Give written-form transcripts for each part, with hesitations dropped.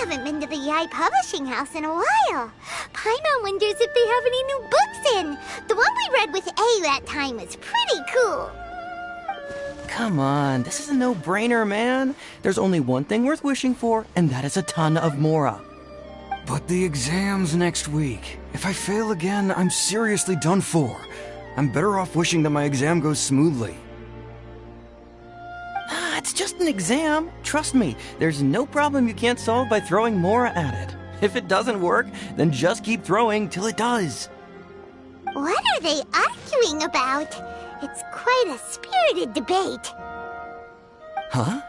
haven't been to the Yaoi Publishing House in a while. Paimon wonders if they have any new books in. The one we read with A that time was pretty cool. Come on, this is a no-brainer, man. There's only one thing worth wishing for, and that is a ton of Mora. But the exam's next week. If I fail again, I'm seriously done for. I'm better off wishing that my exam goes smoothly. It's just an exam. Trust me, there's no problem you can't solve by throwing Mora at it. If it doesn't work, then just keep throwing till it does. What are they arguing about? It's quite a spirited debate. Huh?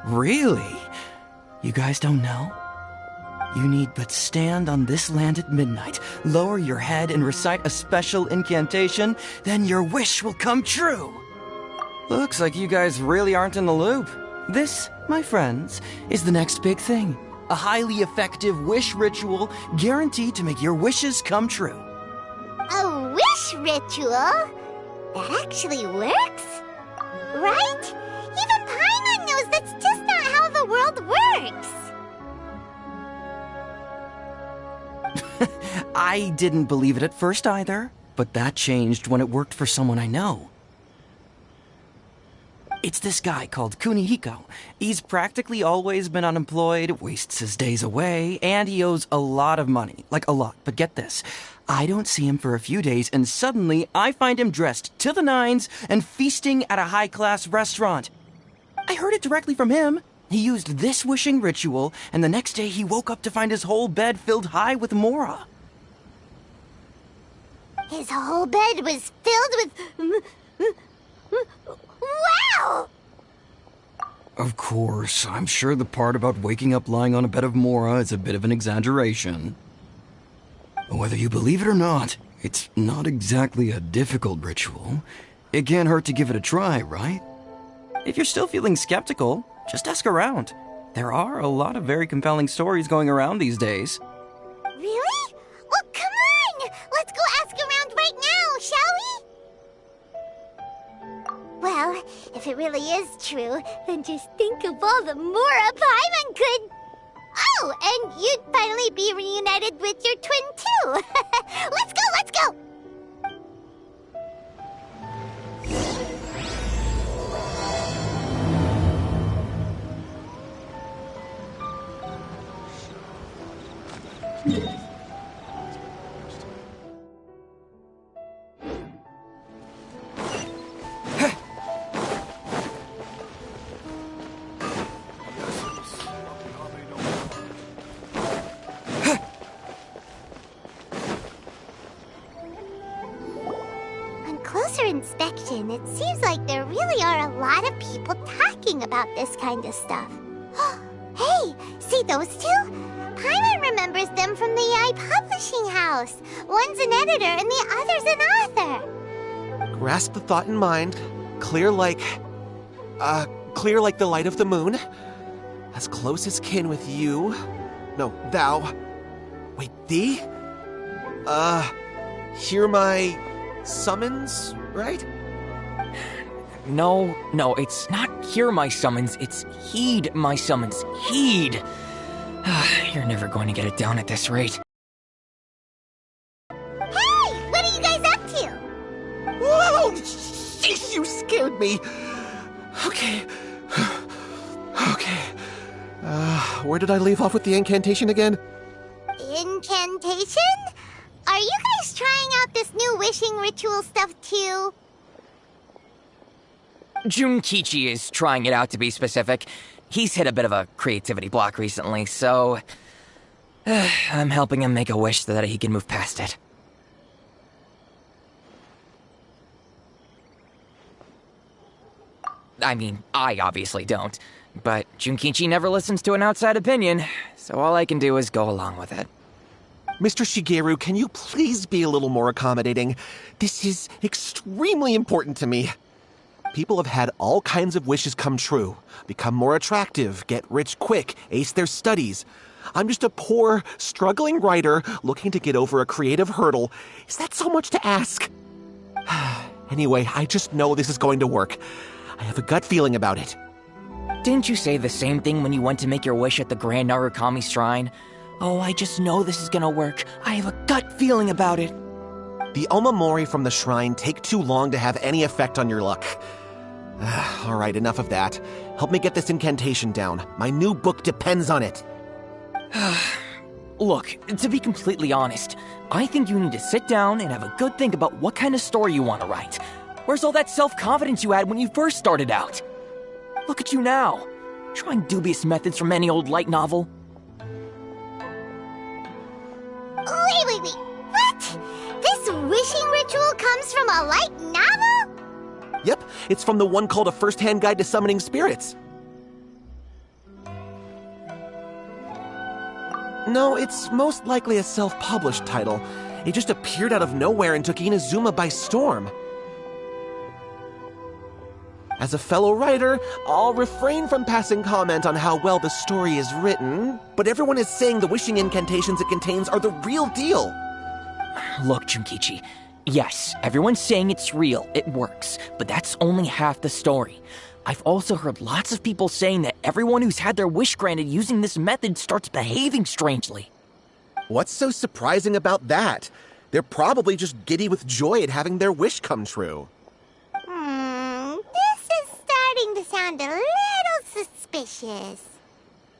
Really? You guys don't know? You need but stand on this land at midnight, lower your head and recite a special incantation, then your wish will come true. Looks like you guys really aren't in the loop. This, my friends, is the next big thing. A highly effective wish ritual guaranteed to make your wishes come true. A wish ritual? That actually works? Right? Even Paimon knows that's just not how the world works. I didn't believe it at first either, but that changed when it worked for someone I know. It's this guy called Kunihiko. He's practically always been unemployed, wastes his days away, and he owes a lot of money. Like, a lot. But get this. I don't see him for a few days, and suddenly I find him dressed to the nines and feasting at a high-class restaurant. I heard it directly from him. He used this wishing ritual, and the next day he woke up to find his whole bed filled high with Mora. His whole bed was filled with... Wow! Of course, I'm sure the part about waking up lying on a bed of Mora is a bit of an exaggeration. Whether you believe it or not, it's not exactly a difficult ritual. It can't hurt to give it a try, right? If you're still feeling skeptical, just ask around. There are a lot of very compelling stories going around these days. Really? Well, come on! Let's go ask around right now, shall we? Well, if it really is true, then just think of all the Mora Paimon could... Oh, and you'd finally be reunited with your twin, too! Let's go, let's go! Inspection, it seems like there really are a lot of people talking about this kind of stuff. Hey, see those two? Paimon remembers them from the Yaoi Publishing House. One's an editor and the other's an author. Grasp the thought in mind. Clear like the light of the moon. As close as kin with you. No, thou. Wait, thee? Hear my summons, right? No, it's not hear my summons, it's heed my summons. Heed! You're never going to get it down at this rate. Hey! What are you guys up to? Whoa! Sheesh, you scared me! Okay. Where did I leave off with the incantation again? Incantation? Are you guys trying out this new wishing ritual stuff too? Junkichi is trying it out, to be specific. He's hit a bit of a creativity block recently, so... I'm helping him make a wish so that he can move past it. I mean, I obviously don't. But Junkichi never listens to an outside opinion, so all I can do is go along with it. Mr. Shigeru, can you please be a little more accommodating? This is extremely important to me. People have had all kinds of wishes come true. Become more attractive, get rich quick, ace their studies. I'm just a poor, struggling writer looking to get over a creative hurdle. Is that so much to ask? Anyway, I just know this is going to work. I have a gut feeling about it. Didn't you say the same thing when you went to make your wish at the Grand Narukami Shrine? Oh, I just know this is gonna work. I have a gut feeling about it. The Omamori from the shrine take too long to have any effect on your luck. Alright, enough of that. Help me get this incantation down. My new book depends on it. Look, to be completely honest, I think you need to sit down and have a good think about what kind of story you want to write. Where's all that self-confidence you had when you first started out? Look at you now, trying dubious methods from any old light novel. Wait. What? This wishing ritual comes from a light novel? Yep, it's from the one called A First-Hand Guide to Summoning Spirits. No, it's most likely a self-published title. It just appeared out of nowhere and took Inazuma by storm. As a fellow writer, I'll refrain from passing comment on how well the story is written, but everyone is saying the wishing incantations it contains are the real deal. Look, Junkichi, yes, everyone's saying it's real, it works, but that's only half the story. I've also heard lots of people saying that everyone who's had their wish granted using this method starts behaving strangely. What's so surprising about that? They're probably just giddy with joy at having their wish come true. This is starting to sound a little suspicious.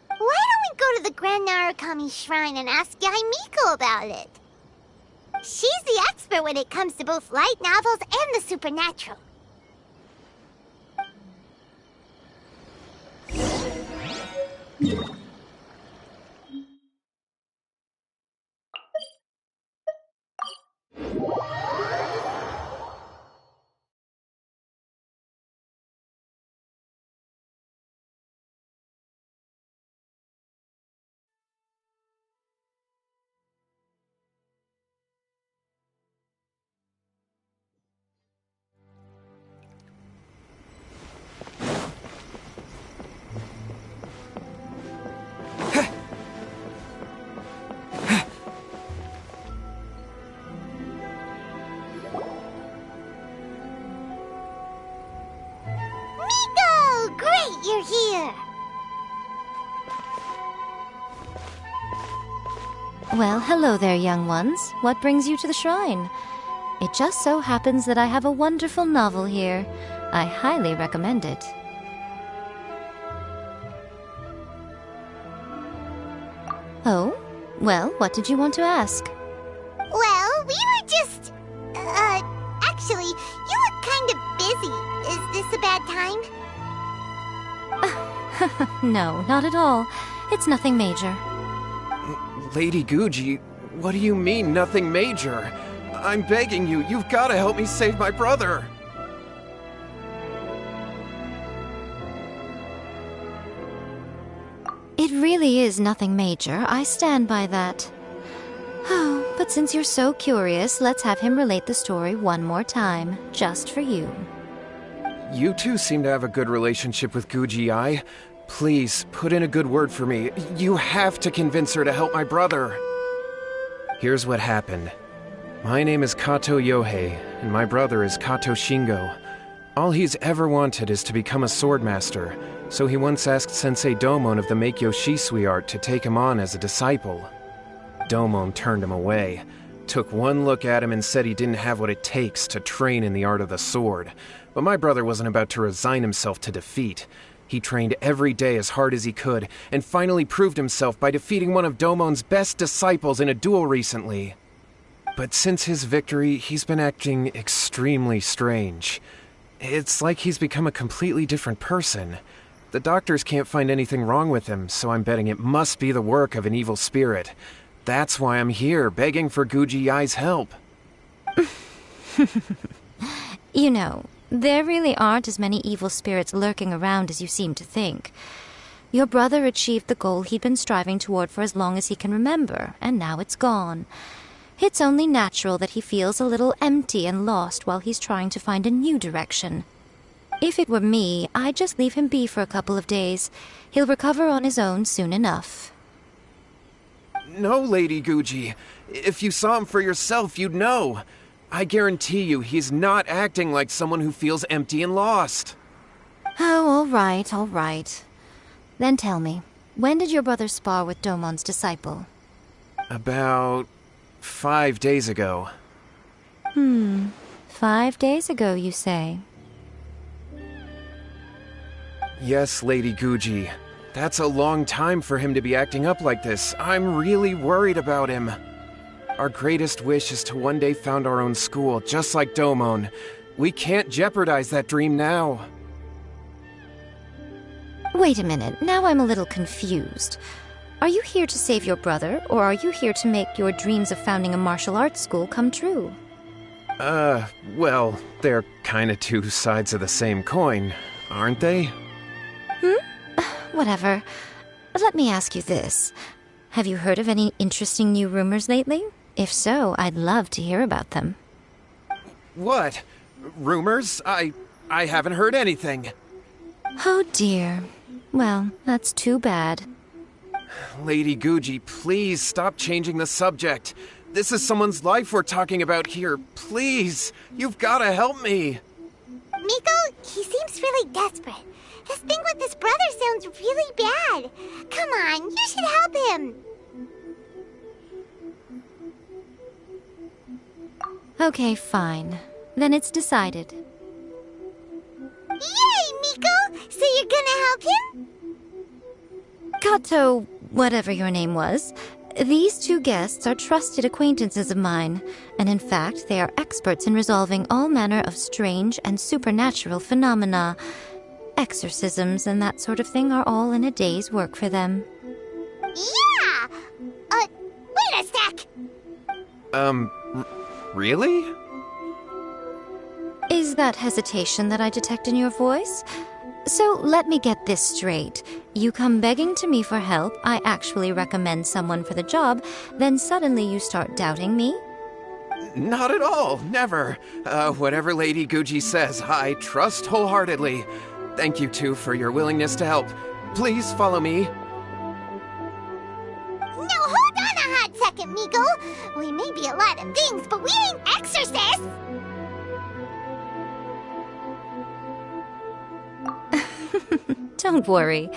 Why don't we go to the Grand Narukami Shrine and ask Yai Miko about it? She's the expert when it comes to both light novels and the supernatural. You're here! Well, hello there, young ones. What brings you to the shrine? It just so happens that I have a wonderful novel here. I highly recommend it. Oh? Well, what did you want to ask? Well, we were just... actually, you look kind of busy. Is this a bad time? No, not at all. It's nothing major. Lady Guji, what do you mean, nothing major? I'm begging you, you've got to help me save my brother! It really is nothing major. I stand by that. Oh, but since you're so curious, let's have him relate the story one more time, just for you. You two seem to have a good relationship with Guji-ai. Please, put in a good word for me. You have to convince her to help my brother. Here's what happened. My name is Kato Yohei, and my brother is Kato Shingo. All he's ever wanted is to become a swordmaster, so he once asked Sensei Domon of the Meikyo Shisui art to take him on as a disciple. Domon turned him away, took one look at him and said he didn't have what it takes to train in the art of the sword. But my brother wasn't about to resign himself to defeat. He trained every day as hard as he could, and finally proved himself by defeating one of Domon's best disciples in a duel recently. But since his victory, he's been acting extremely strange. It's like he's become a completely different person. The doctors can't find anything wrong with him, so I'm betting it must be the work of an evil spirit. That's why I'm here, begging for Guji-ai's help. You know, there really aren't as many evil spirits lurking around as you seem to think. Your brother achieved the goal he'd been striving toward for as long as he can remember, and now it's gone. It's only natural that he feels a little empty and lost while he's trying to find a new direction. If it were me, I'd just leave him be for a couple of days. He'll recover on his own soon enough. No, Lady Guji. If you saw him for yourself, you'd know. I guarantee you he's not acting like someone who feels empty and lost. Oh, all right, all right. Then tell me, when did your brother spar with Domon's disciple? About 5 days ago. 5 days ago, you say? Yes, Lady Guji. That's a long time for him to be acting up like this. I'm really worried about him. Our greatest wish is to one day found our own school, just like Domon. We can't jeopardize that dream now. Wait a minute, now I'm a little confused. Are you here to save your brother, or are you here to make your dreams of founding a martial arts school come true? Well, they're kinda two sides of the same coin, aren't they? Whatever. Let me ask you this. Have you heard of any interesting new rumors lately? If so, I'd love to hear about them. What? Rumors? I haven't heard anything. Oh dear. Well, that's too bad. Lady Guji, please stop changing the subject. This is someone's life we're talking about here. Please, you've gotta help me. Miko, he seems really desperate. His thing with his brother sounds really bad. Come on, you should help him. Okay, fine. Then it's decided. Yay, Miko! So you're gonna help him? Kato, whatever your name was, these two guests are trusted acquaintances of mine, and in fact, they are experts in resolving all manner of strange and supernatural phenomena. Exorcisms and that sort of thing are all in a day's work for them. Yeah! Wait a sec! Really? Is that hesitation that I detect in your voice? So let me get this straight. You come begging to me for help, I actually recommend someone for the job, then suddenly you start doubting me? Not at all, never. Whatever Lady Guji says, I trust wholeheartedly. Thank you two for your willingness to help. Please follow me. No, hold on a hot second, Miko. We may be a lot of things, but we ain't exorcists! Don't worry.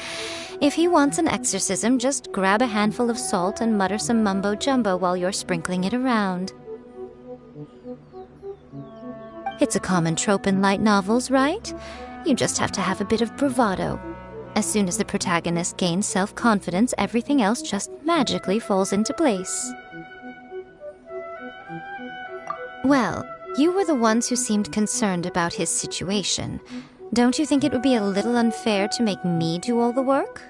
If he wants an exorcism, just grab a handful of salt and mutter some mumbo-jumbo while you're sprinkling it around. It's a common trope in light novels, right? You just have to have a bit of bravado. As soon as the protagonist gains self-confidence, everything else just magically falls into place. Well, you were the ones who seemed concerned about his situation. Don't you think it would be a little unfair to make me do all the work?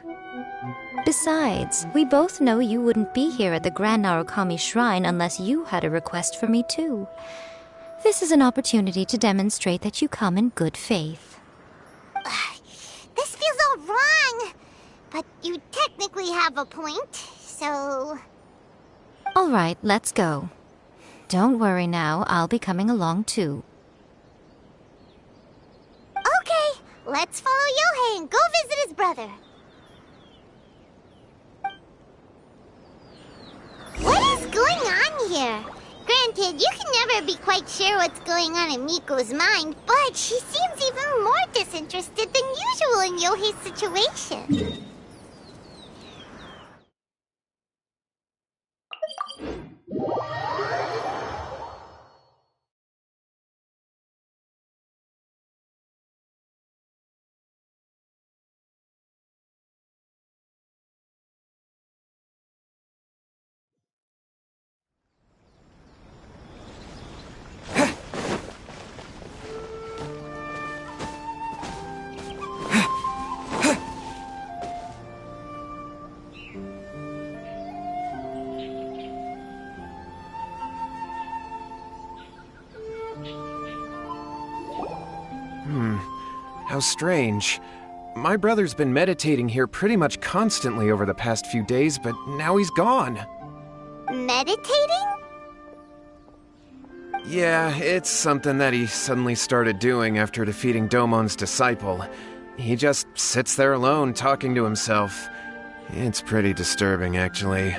Besides, we both know you wouldn't be here at the Grand Narukami Shrine unless you had a request for me too. This is an opportunity to demonstrate that you come in good faith. This feels all wrong. But you technically have a point, so... All right, let's go. Don't worry now, I'll be coming along too. Okay, let's follow Yohei and go visit his brother. What is going on here? Granted, you can never be quite sure what's going on in Miko's mind, but she seems even more disinterested than usual in Yohei's situation. How strange. My brother's been meditating here pretty much constantly over the past few days, but now he's gone. Meditating? Yeah, it's something that he suddenly started doing after defeating Domon's disciple. He just sits there alone, talking to himself. It's pretty disturbing, actually.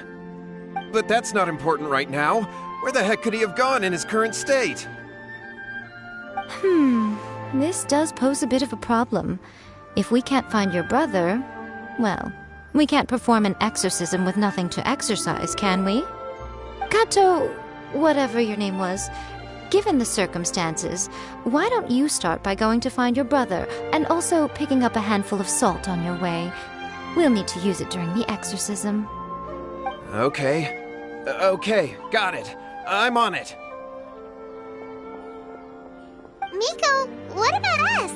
But that's not important right now. Where the heck could he have gone in his current state? This does pose a bit of a problem. If we can't find your brother, Well, we can't perform an exorcism with nothing to exorcise, can we? Kato, whatever your name was, given the circumstances, why don't you start by going to find your brother and also picking up a handful of salt on your way? We'll need to use it during the exorcism. Okay. Okay, got it. I'm on it. Miko, what about us?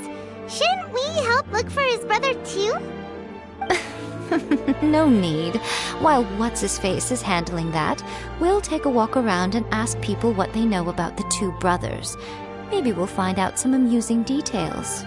Shouldn't we help look for his brother too? No need. While What's-His-Face is handling that, we'll take a walk around and ask people what they know about the two brothers. Maybe we'll find out some amusing details.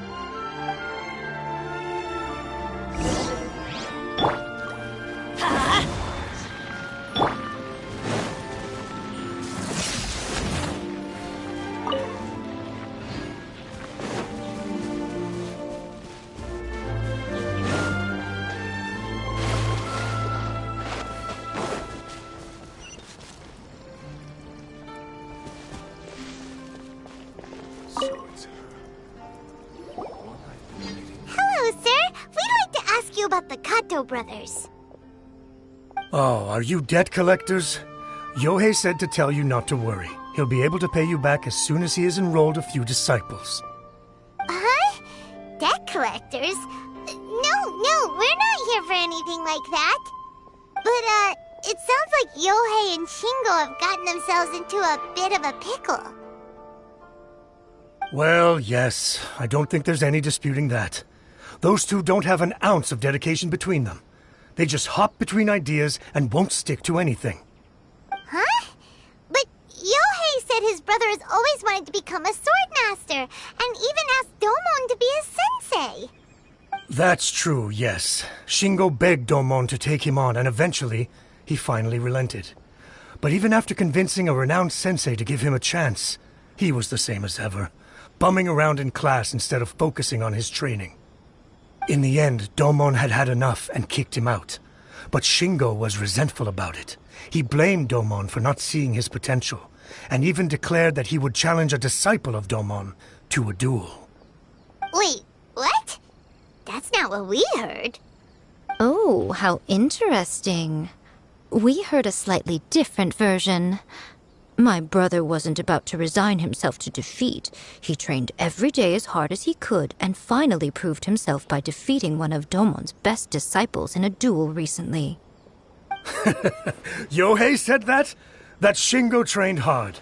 About the Kato brothers. Oh, are you debt collectors? Yohei said to tell you not to worry. He'll be able to pay you back as soon as he has enrolled a few disciples. Huh? Debt collectors? No, we're not here for anything like that. But, it sounds like Yohei and Shingo have gotten themselves into a bit of a pickle. Well, yes. I don't think there's any disputing that. Those two don't have an ounce of dedication between them. They just hop between ideas and won't stick to anything. Huh? But Yohei said his brother has always wanted to become a sword master, and even asked Domon to be his sensei. That's true, yes. Shingo begged Domon to take him on, and eventually, he finally relented. But even after convincing a renowned sensei to give him a chance, he was the same as ever, bumming around in class instead of focusing on his training. In the end, Domon had had enough and kicked him out. But Shingo was resentful about it. He blamed Domon for not seeing his potential, and even declared that he would challenge a disciple of Domon to a duel. Wait, what? That's not what we heard. Oh, how interesting. We heard a slightly different version. My brother wasn't about to resign himself to defeat. He trained every day as hard as he could and finally proved himself by defeating one of Domon's best disciples in a duel recently. Yohei said that? That Shingo trained hard.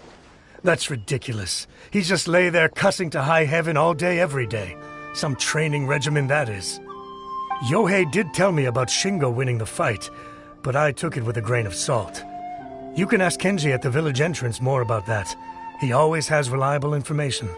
That's ridiculous. He just lay there cussing to high heaven all day every day. Some training regimen that is. Yohei did tell me about Shingo winning the fight, but I took it with a grain of salt. You can ask Kenji at the village entrance more about that. He always has reliable information.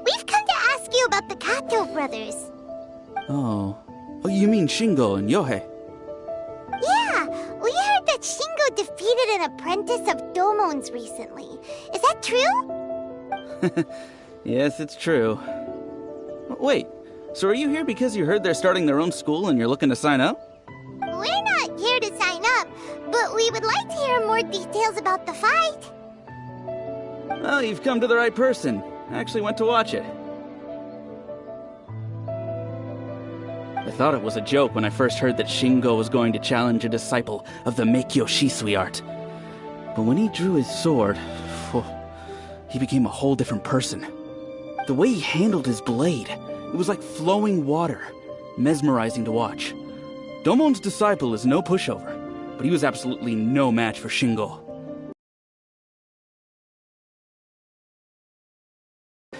We've come to ask you about the Kato brothers. Oh, you mean Shingo and Yohei? Yeah, we heard that Shingo defeated an apprentice of Domon's recently. Is that true? Yes, it's true. Wait, so are you here because you heard they're starting their own school and you're looking to sign up? We're not here to sign up, but we would like to hear more details about the fight. Well, you've come to the right person. I actually went to watch it. I thought it was a joke when I first heard that Shingo was going to challenge a disciple of the Meikyo Shisui art. But when he drew his sword, he became a whole different person. The way he handled his blade, it was like flowing water, mesmerizing to watch. Domon's disciple is no pushover, but he was absolutely no match for Shingo.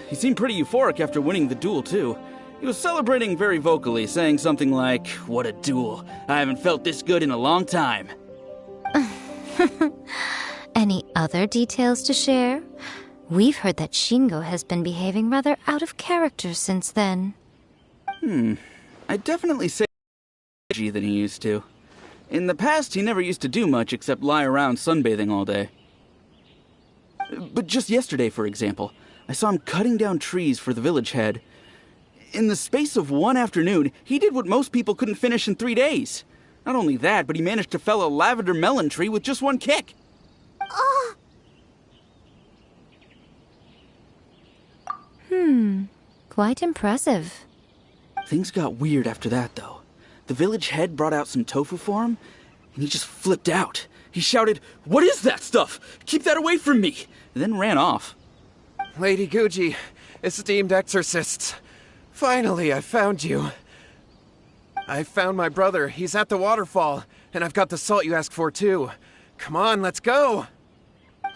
He seemed pretty euphoric after winning the duel, too. He was celebrating very vocally, saying something like, "What a duel. I haven't felt this good in a long time." Any other details to share? We've heard that Shingo has been behaving rather out of character since then. I'd definitely say than he used to. In the past, he never used to do much except lie around sunbathing all day. But just yesterday, for example, I saw him cutting down trees for the village head. In the space of one afternoon, he did what most people couldn't finish in 3 days. Not only that, but he managed to fell a lavender melon tree with just one kick. Oh. Quite impressive. Things got weird after that, though. The village head brought out some tofu for him, and he just flipped out. He shouted, "What is that stuff? Keep that away from me!" and then ran off. Lady Guji, esteemed exorcists. Finally, I found you. I found my brother. He's at the waterfall, and I've got the salt you asked for, too. Come on, let's go!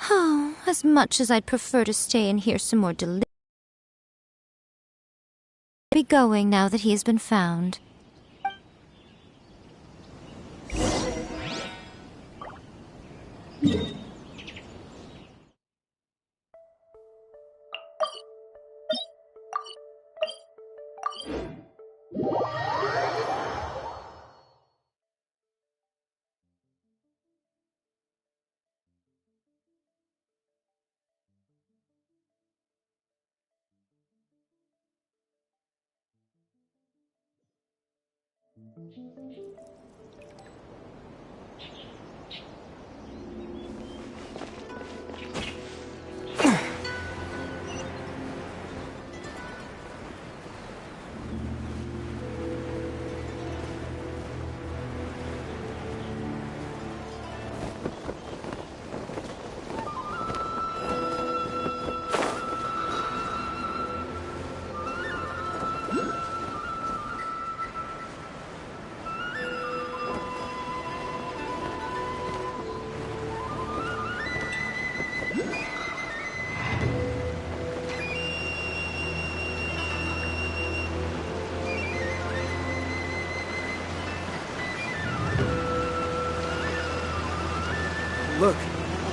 Oh, as much as I'd prefer to stay and hear some more be going now that he has been found.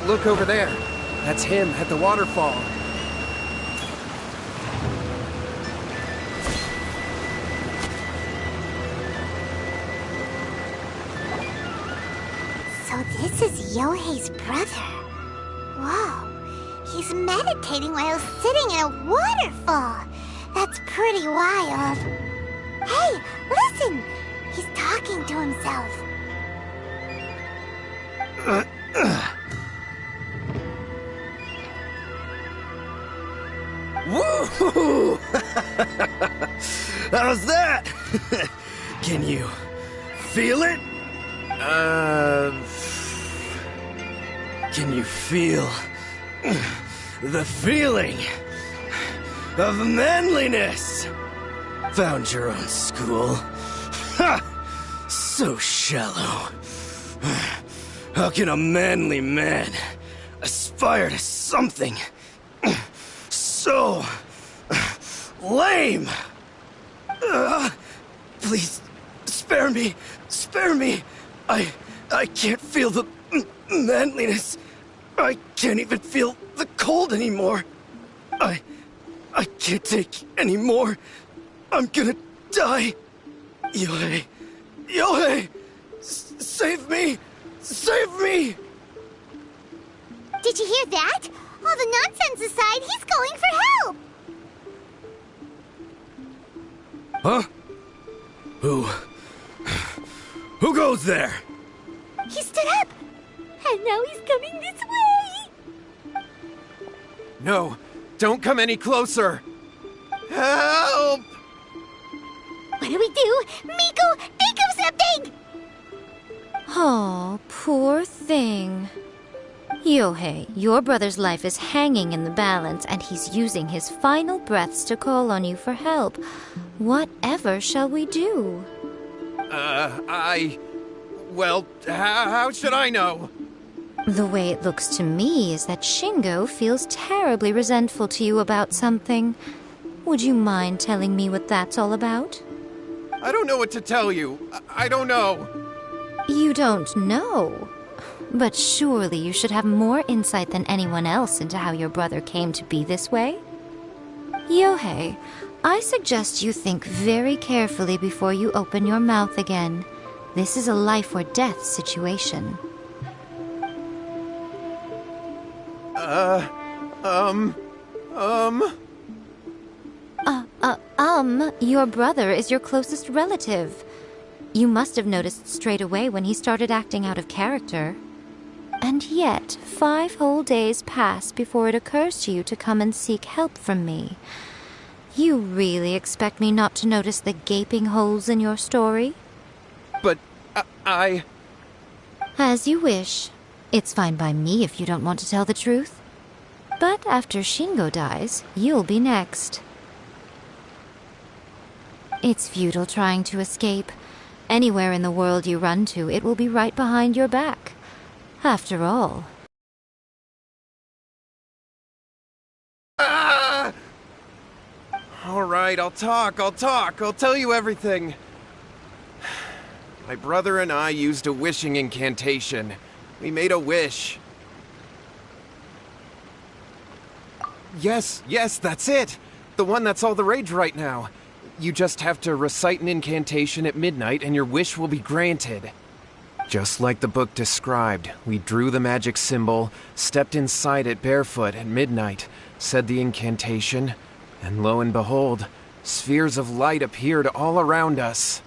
Look over there. That's him at the waterfall. So this is Yohei's brother. Whoa. He's meditating while sitting in a waterfall. That's pretty wild. Hey, listen! He's talking to himself. Woo! How's that? Can you feel it? Can you feel the feeling of manliness? Found your own school? Ha! So shallow. How can a manly man aspire to something so lame? Please, spare me. Spare me. I can't feel the manliness. I can't even feel the cold anymore. I can't take any more. I'm gonna die. Yohei. Yohei! Save me! Save me! Did you hear that? All the nonsense aside, he's going for help! Huh? Who goes there? He stood up! And now he's coming this way! No, don't come any closer! Help! What do we do? Miko, think of something! Oh, poor thing. Yohei, your brother's life is hanging in the balance, and he's using his final breaths to call on you for help. Whatever shall we do? Well, how should I know? The way it looks to me is that Shingo feels terribly resentful to you about something. Would you mind telling me what that's all about? I don't know what to tell you. I don't know. You don't know? But surely you should have more insight than anyone else into how your brother came to be this way? Yohei, I suggest you think very carefully before you open your mouth again. This is a life or death situation. Your brother is your closest relative. You must have noticed straight away when he started acting out of character. And yet, 5 whole days pass before it occurs to you to come and seek help from me. You really expect me not to notice the gaping holes in your story? But I... As you wish. It's fine by me if you don't want to tell the truth. But after Shingo dies, you'll be next. It's futile trying to escape. Anywhere in the world you run to, it will be right behind your back. After all... Ah! Alright, I'll talk. I'll tell you everything. My brother and I used a wishing incantation. We made a wish. Yes, that's it! The one that's all the rage right now. You just have to recite an incantation at midnight and your wish will be granted. Just like the book described, we drew the magic symbol, stepped inside it barefoot at midnight, said the incantation, and lo and behold, spheres of light appeared all around us.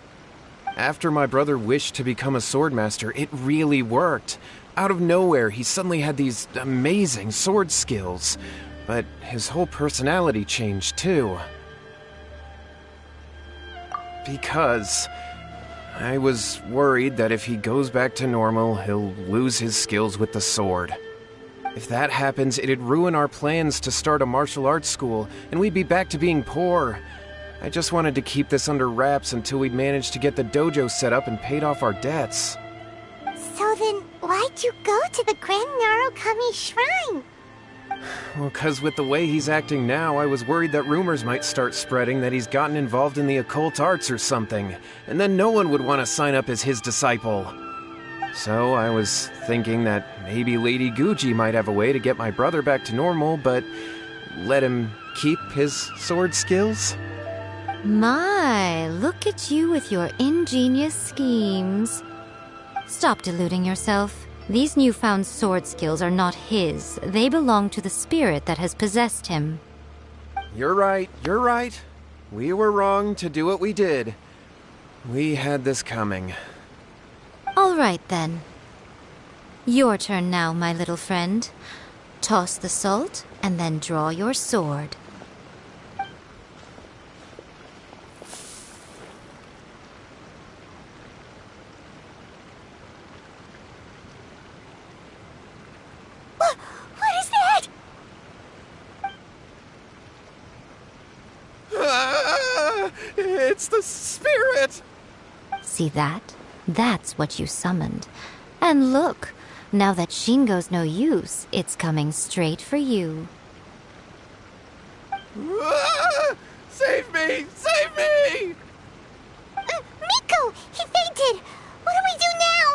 After my brother wished to become a swordmaster, it really worked. Out of nowhere, he suddenly had these amazing sword skills, but his whole personality changed too. Because I was worried that if he goes back to normal, he'll lose his skills with the sword. If that happens, it'd ruin our plans to start a martial arts school, and we'd be back to being poor. I just wanted to keep this under wraps until we'd managed to get the dojo set up and paid off our debts. So then, why'd you go to the Grand Narukami Shrine? Well, 'cause with the way he's acting now, I was worried that rumors might start spreading that he's gotten involved in the occult arts or something, and then no one would want to sign up as his disciple. So I was thinking that maybe Lady Guji might have a way to get my brother back to normal, but let him keep his sword skills? My, look at you with your ingenious schemes. Stop deluding yourself. These newfound sword skills are not his. They belong to the spirit that has possessed him. You're right. We were wrong to do what we did. We had this coming. All right, then. Your turn now, my little friend. Toss the salt, and then draw your sword. What is that? It's the spirit! See that? That's what you summoned. And look, now that Shingo's no use, it's coming straight for you. Save me! Save me! Miko! He fainted! What do we do now?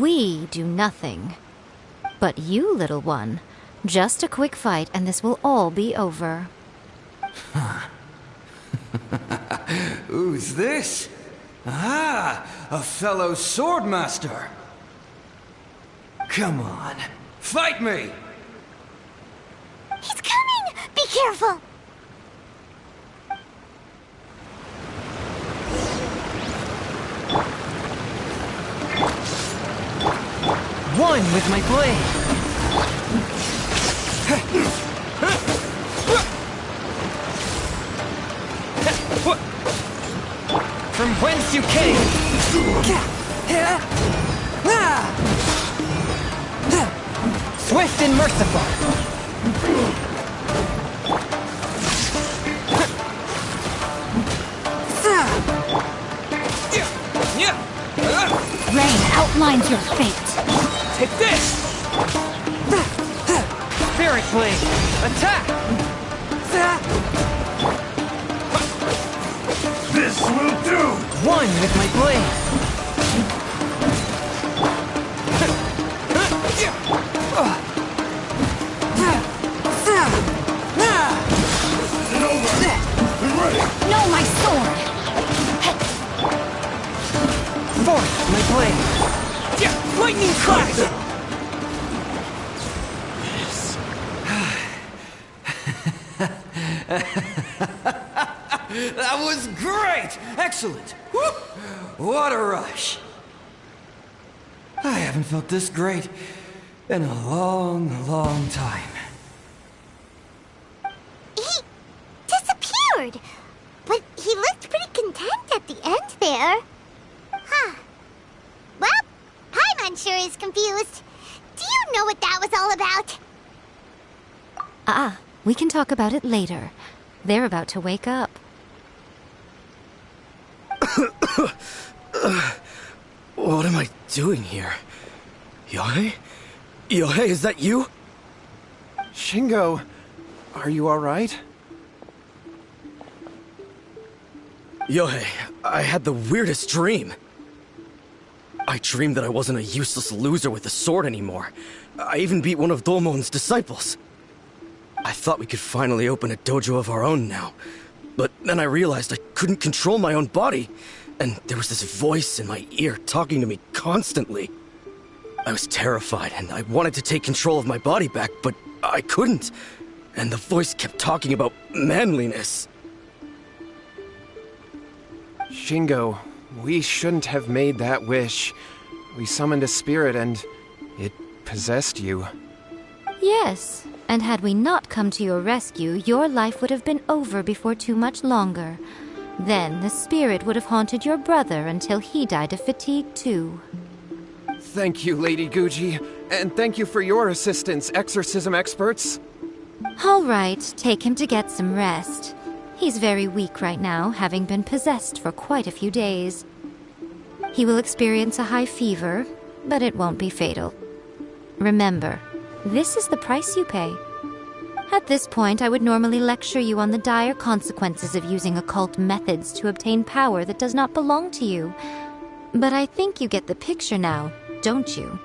We do nothing. But you, little one, just a quick fight and this will all be over. Who's this? Ah, a fellow swordmaster. Come on, fight me! He's coming! Be careful! One with my blade! From whence you came! Swift and merciful! Rain outlines your fate. Take this! Spirit Blade! Attack! This will do! One with my blade! No, my sword! My blade! Yeah, lightning clash! That was great! Excellent! Whoop! What a rush! I haven't felt this great in a long, long time. He disappeared! But he looked pretty content at the end there. Huh. Well, Paimon sure is confused. Do you know what that was all about? We can talk about it later. They're about to wake up. What am I doing here? Yohei? Yohei, is that you? Shingo, are you alright? Yohei, I had the weirdest dream. I dreamed that I wasn't a useless loser with a sword anymore. I even beat one of Domon's disciples. I thought we could finally open a dojo of our own now. But then I realized I couldn't control my own body, and there was this voice in my ear talking to me constantly. I was terrified, and I wanted to take control of my body back, but I couldn't. And the voice kept talking about manliness. Shingo, we shouldn't have made that wish. We summoned a spirit and it possessed you. Yes, and had we not come to your rescue, your life would have been over before too much longer. Then the spirit would have haunted your brother until he died of fatigue too. Thank you, Lady Guji, and thank you for your assistance, exorcism experts. All right, take him to get some rest. He's very weak right now, having been possessed for quite a few days. He will experience a high fever, but it won't be fatal. Remember, this is the price you pay. At this point, I would normally lecture you on the dire consequences of using occult methods to obtain power that does not belong to you. But I think you get the picture now, don't you?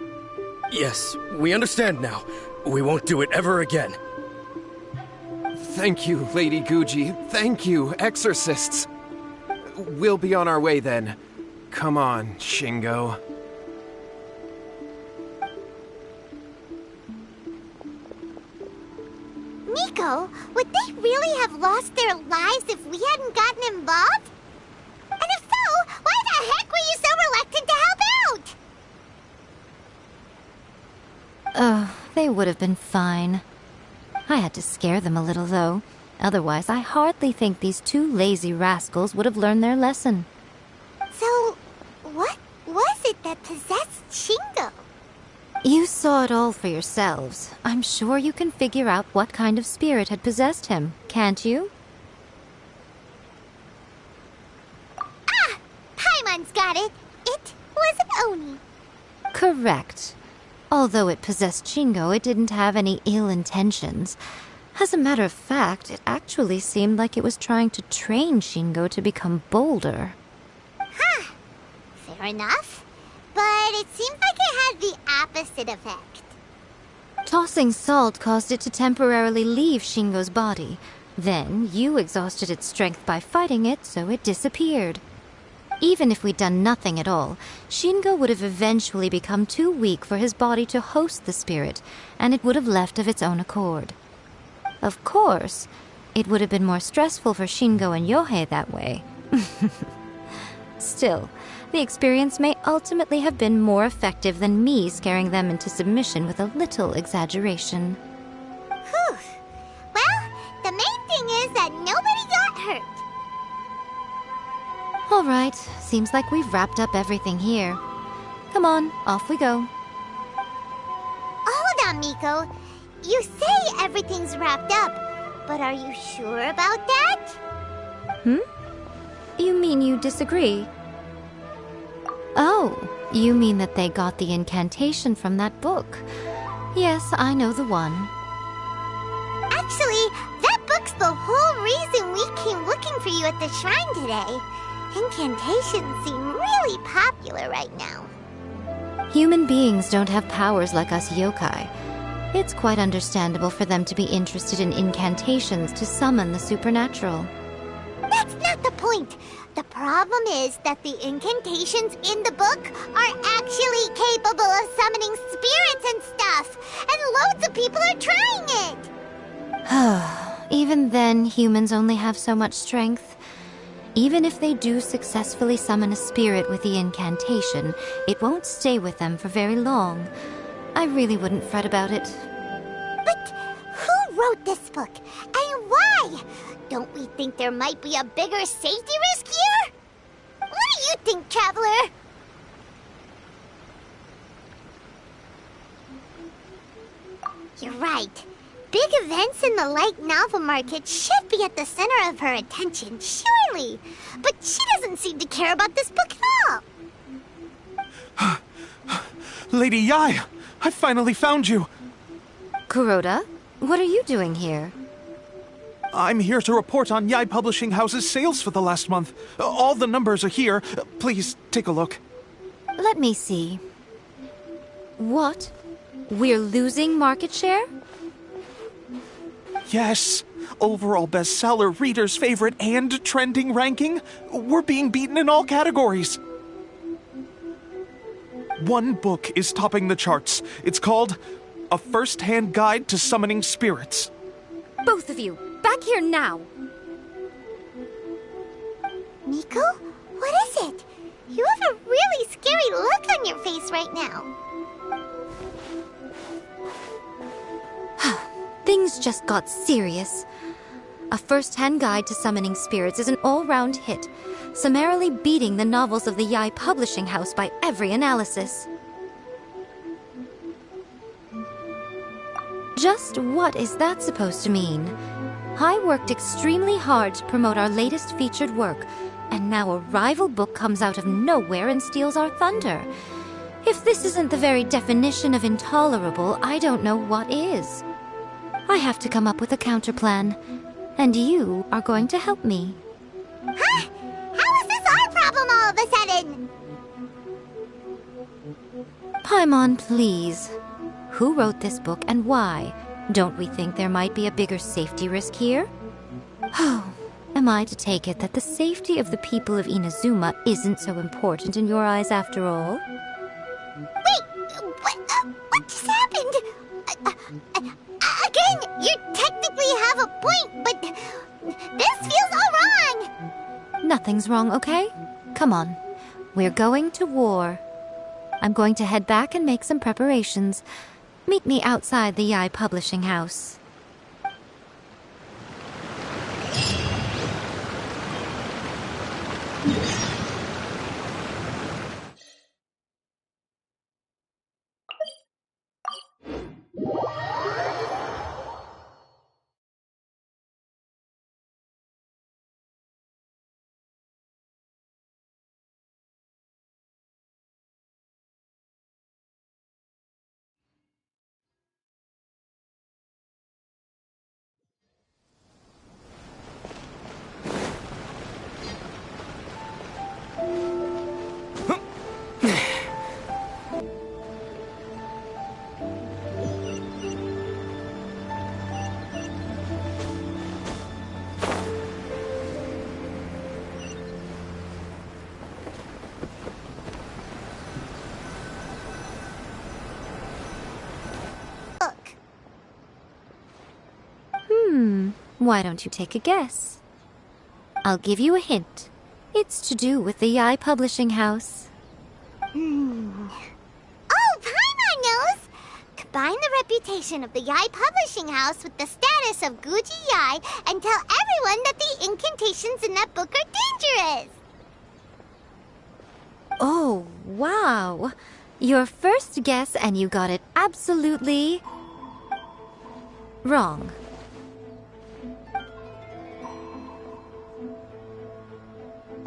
Yes, we understand now. We won't do it ever again. Thank you, Lady Guji. Thank you, exorcists. We'll be on our way then. Come on, Shingo. Miko, would they really have lost their lives if we hadn't gotten involved? And if so, why the heck were you so reluctant to help out? They would have been fine. I had to scare them a little, though. Otherwise, I hardly think these two lazy rascals would have learned their lesson. So, what was it that possessed Shingo? You saw it all for yourselves. I'm sure you can figure out what kind of spirit had possessed him, can't you? Ah! Paimon's got it. It was an Oni. Correct. Although it possessed Shingo, it didn't have any ill intentions. As a matter of fact, it actually seemed like it was trying to train Shingo to become bolder. Huh. Fair enough. But it seems like it had the opposite effect. Tossing salt caused it to temporarily leave Shingo's body. Then, you exhausted its strength by fighting it, so it disappeared. Even if we'd done nothing at all, Shingo would have eventually become too weak for his body to host the spirit, and it would have left of its own accord. Of course, it would have been more stressful for Shingo and Yohei that way. Still, the experience may ultimately have been more effective than me scaring them into submission with a little exaggeration. Whew. Well, the main thing is that nobody got hurt. All right, seems like we've wrapped up everything here. Come on, off we go. Hold on, Miko. You say everything's wrapped up, but are you sure about that? You mean you disagree? Oh, you mean that they got the incantation from that book. Yes, I know the one. Actually, that book's the whole reason we came looking for you at the shrine today. Incantations seem really popular right now. Human beings don't have powers like us yokai. It's quite understandable for them to be interested in incantations to summon the supernatural. That's not the point. The problem is that the incantations in the book are actually capable of summoning spirits and stuff, and loads of people are trying it. Even then, humans only have so much strength. Even if they do successfully summon a spirit with the incantation, it won't stay with them for very long. I really wouldn't fret about it. But who wrote this book, and why? Don't we think there might be a bigger safety risk here? What do you think, Traveler? You're right. Big events in the light novel market should be at the center of her attention, surely. But she doesn't seem to care about this book at all. Lady Yai, I finally found you. Kuroda, what are you doing here? I'm here to report on Yai Publishing House's sales for the last month. All the numbers are here. Please take a look. Let me see. What? We're losing market share? Yes. Overall bestseller, readers' favorite, and trending ranking. We're being beaten in all categories. One book is topping the charts. It's called A First-Hand Guide to Summoning Spirits. Both of you, back here now! Miko? What is it? You have a really scary look on your face right now. Things just got serious. A First-Hand Guide to Summoning Spirits is an all-round hit, summarily beating the novels of the Yai Publishing House by every analysis. Just what is that supposed to mean? I worked extremely hard to promote our latest featured work, and now a rival book comes out of nowhere and steals our thunder. If this isn't the very definition of intolerable, I don't know what is. I have to come up with a counterplan, and you are going to help me. Huh? How is this our problem all of a sudden? Paimon, please. Who wrote this book and why? Don't we think there might be a bigger safety risk here? Oh, am I to take it that the safety of the people of Inazuma isn't so important in your eyes after all? Wait, what just happened? Again, you technically have a point, but this feels all wrong. Nothing's wrong, okay? Come on. We're going to war. I'm going to head back and make some preparations. Meet me outside the Yai Publishing House. Why don't you take a guess? I'll give you a hint. It's to do with the Yai Publishing House. Oh, Paimon knows! Combine the reputation of the Yai Publishing House with the status of Guji Yai and tell everyone that the incantations in that book are dangerous! Oh, wow. Your first guess and you got it absolutely wrong.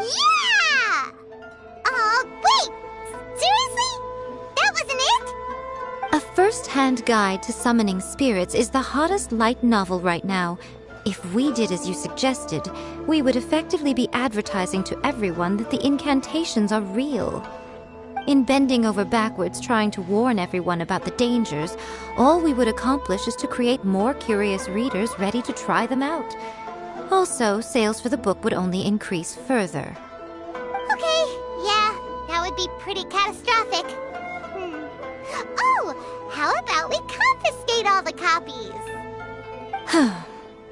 Yeah! Wait! Seriously? That wasn't it? A First-Hand Guide to Summoning Spirits is the hottest light novel right now. If we did as you suggested, we would effectively be advertising to everyone that the incantations are real. In bending over backwards trying to warn everyone about the dangers, all we would accomplish is to create more curious readers ready to try them out. Also, sales for the book would only increase further. be pretty catastrophic. Oh, how about we confiscate all the copies?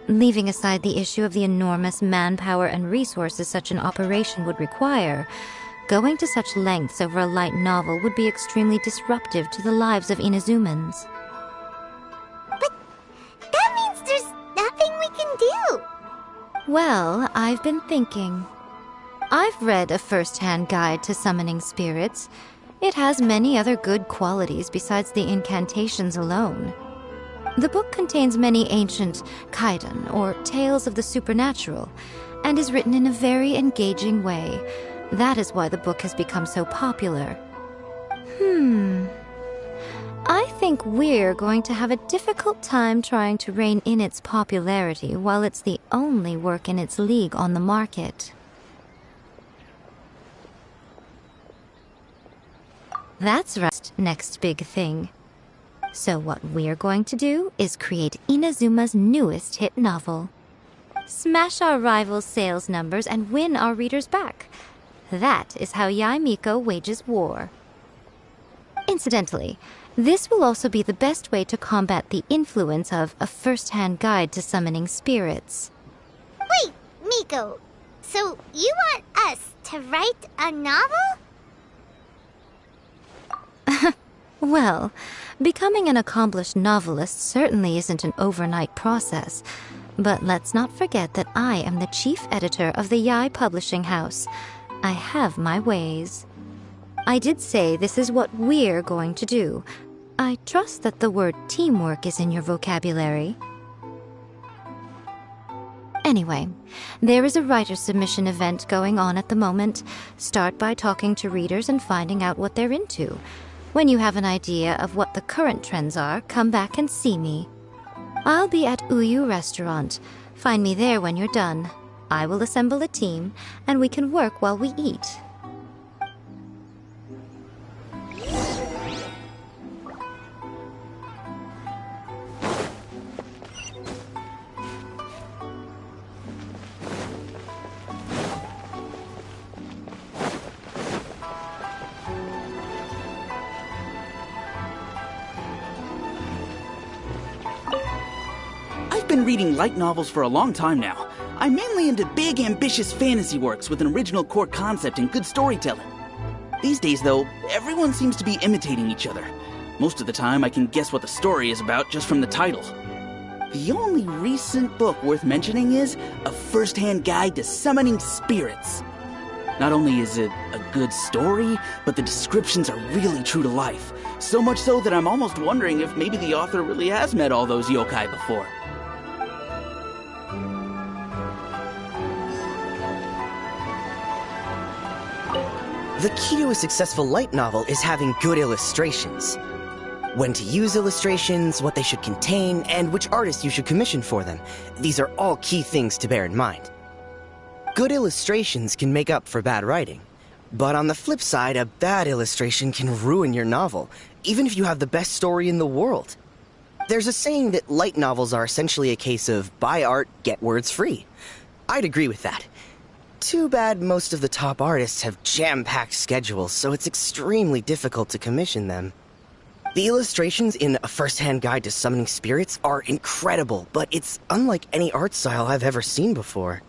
Leaving aside the issue of the enormous manpower and resources such an operation would require, going to such lengths over a light novel would be extremely disruptive to the lives of Inazumans. But that means there's nothing we can do. Well, I've been thinking. I've read a first-hand guide to summoning spirits. It has many other good qualities besides the incantations alone. The book contains many ancient kaidan, or tales of the supernatural, and is written in a very engaging way. That is why the book has become so popular. I think we're going to have a difficult time trying to rein in its popularity while it's the only work in its league on the market. That's right, next big thing. So what we're going to do is create Inazuma's newest hit novel. Smash our rivals' sales numbers and win our readers back. That is how Yae Miko wages war. Incidentally, this will also be the best way to combat the influence of a first-hand guide to summoning spirits. Wait, Miko, so you want us to write a novel? Well, becoming an accomplished novelist certainly isn't an overnight process. But let's not forget that I am the chief editor of the Yae Publishing House. I have my ways. I did say this is what we're going to do. I trust that the word teamwork is in your vocabulary. Anyway, there is a writer's submission event going on at the moment. Start by talking to readers and finding out what they're into. When you have an idea of what the current trends are, come back and see me. I'll be at Uyu Restaurant. Find me there when you're done. I will assemble a team, and we can work while we eat. I've been reading light novels for a long time now. I'm mainly into big, ambitious fantasy works with an original core concept and good storytelling. These days, though, everyone seems to be imitating each other. Most of the time, I can guess what the story is about just from the title. The only recent book worth mentioning is A First-Hand Guide to Summoning Spirits. Not only is it a good story, but the descriptions are really true to life. So much so that I'm almost wondering if maybe the author really has met all those yokai before. The key to a successful light novel is having good illustrations. When to use illustrations, what they should contain, and which artists you should commission for them. These are all key things to bear in mind. Good illustrations can make up for bad writing. But on the flip side, a bad illustration can ruin your novel, even if you have the best story in the world. There's a saying that light novels are essentially a case of buy art, get words free. I'd agree with that. Too bad most of the top artists have jam-packed schedules, so it's extremely difficult to commission them. The illustrations in A First-Hand Guide to Summoning Spirits are incredible, but it's unlike any art style I've ever seen before.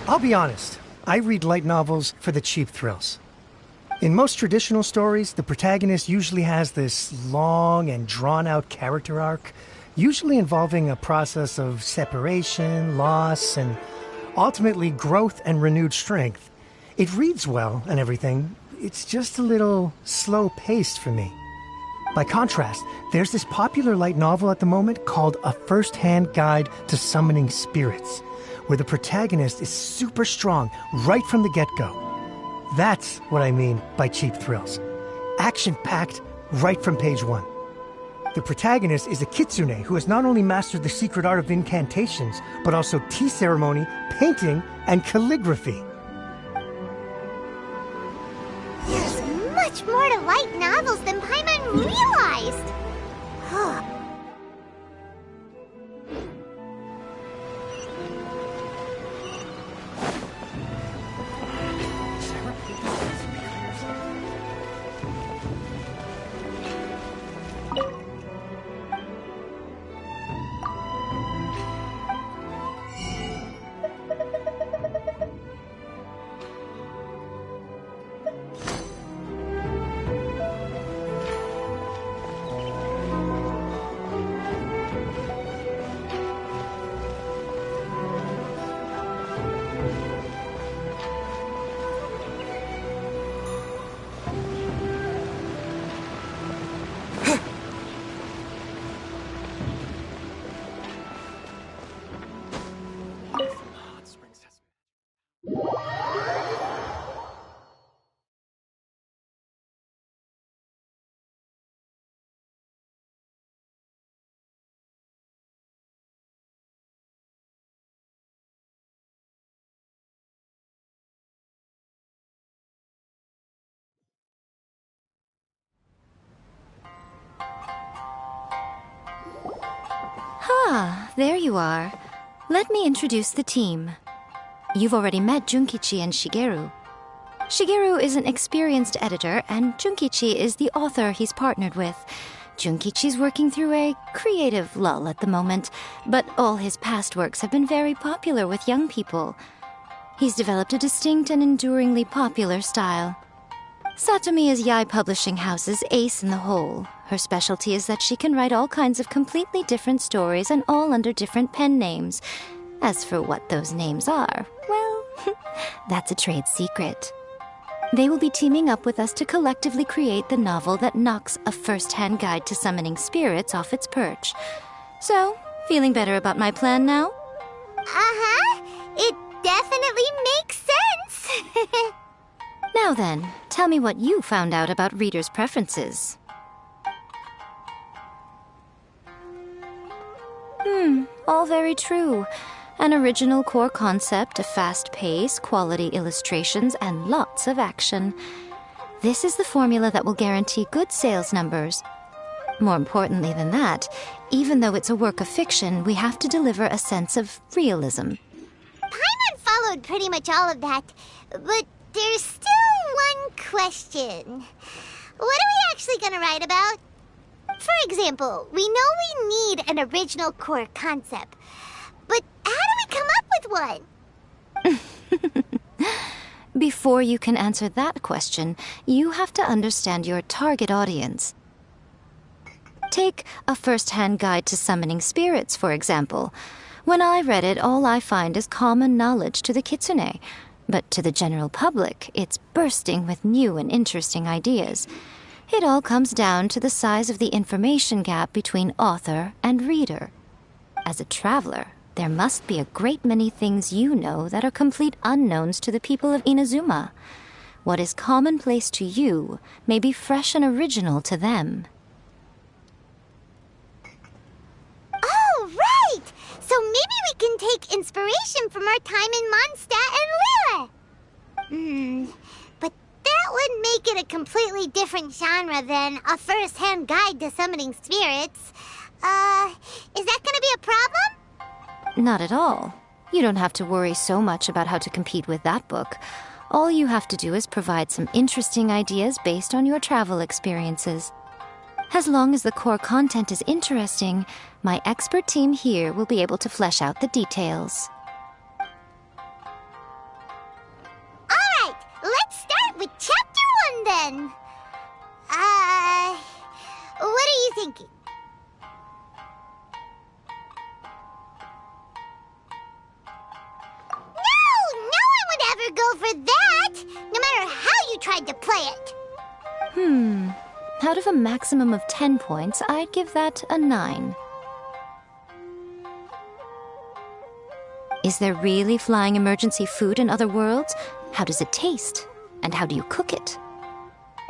I'll be honest, I read light novels for the cheap thrills. In most traditional stories, the protagonist usually has this long and drawn-out character arc, usually involving a process of separation, loss, and ultimately growth and renewed strength. It reads well and everything, it's just a little slow-paced for me. By contrast, there's this popular light novel at the moment called A First-Hand Guide to Summoning Spirits, where the protagonist is super strong right from the get-go. That's what I mean by cheap thrills. Action-packed right from page one. The protagonist is a kitsune who has not only mastered the secret art of incantations, but also tea ceremony, painting, and calligraphy. There's much more to light novels than Paimon realized. Aha, there you are. Let me introduce the team. You've already met Junkichi and Shigeru. Shigeru is an experienced editor, and Junkichi is the author he's partnered with. Junkichi's working through a creative lull at the moment, but all his past works have been very popular with young people. He's developed a distinct and enduringly popular style. Satomi is Yae Publishing House's ace in the hole. Her specialty is that she can write all kinds of completely different stories and all under different pen names. As for what those names are, well, that's a trade secret. They will be teaming up with us to collectively create the novel that knocks a first-hand guide to summoning spirits off its perch. So, feeling better about my plan now? Uh-huh. It definitely makes sense. Now then, tell me what you found out about readers' preferences. All very true. An original core concept, a fast pace, quality illustrations, and lots of action. This is the formula that will guarantee good sales numbers. More importantly than that, even though it's a work of fiction, we have to deliver a sense of realism. Paimon followed pretty much all of that, but there's still one question. What are we actually going to write about? For example, we know we need an original core concept, but how do we come up with one? Before you can answer that question, you have to understand your target audience. Take a first-hand guide to summoning spirits, for example. When I read it, all I find is common knowledge to the kitsune. But to the general public, it's bursting with new and interesting ideas. It all comes down to the size of the information gap between author and reader. As a traveler, there must be a great many things you know that are complete unknowns to the people of Inazuma. What is commonplace to you may be fresh and original to them. Oh, right! So maybe we can take inspiration from our time in Mondstadt and Liyue. But that would make it a completely different genre than a first-hand guide to summoning spirits. Is that gonna be a problem? Not at all. You don't have to worry so much about how to compete with that book. All you have to do is provide some interesting ideas based on your travel experiences. As long as the core content is interesting, my expert team here will be able to flesh out the details. Alright, let's start with Chapter 1 then. What are you thinking? No one would ever go for that, no matter how you tried to play it. Out of a maximum of 10 points, I'd give that a 9. Is there really flying emergency food in other worlds? How does it taste? And how do you cook it?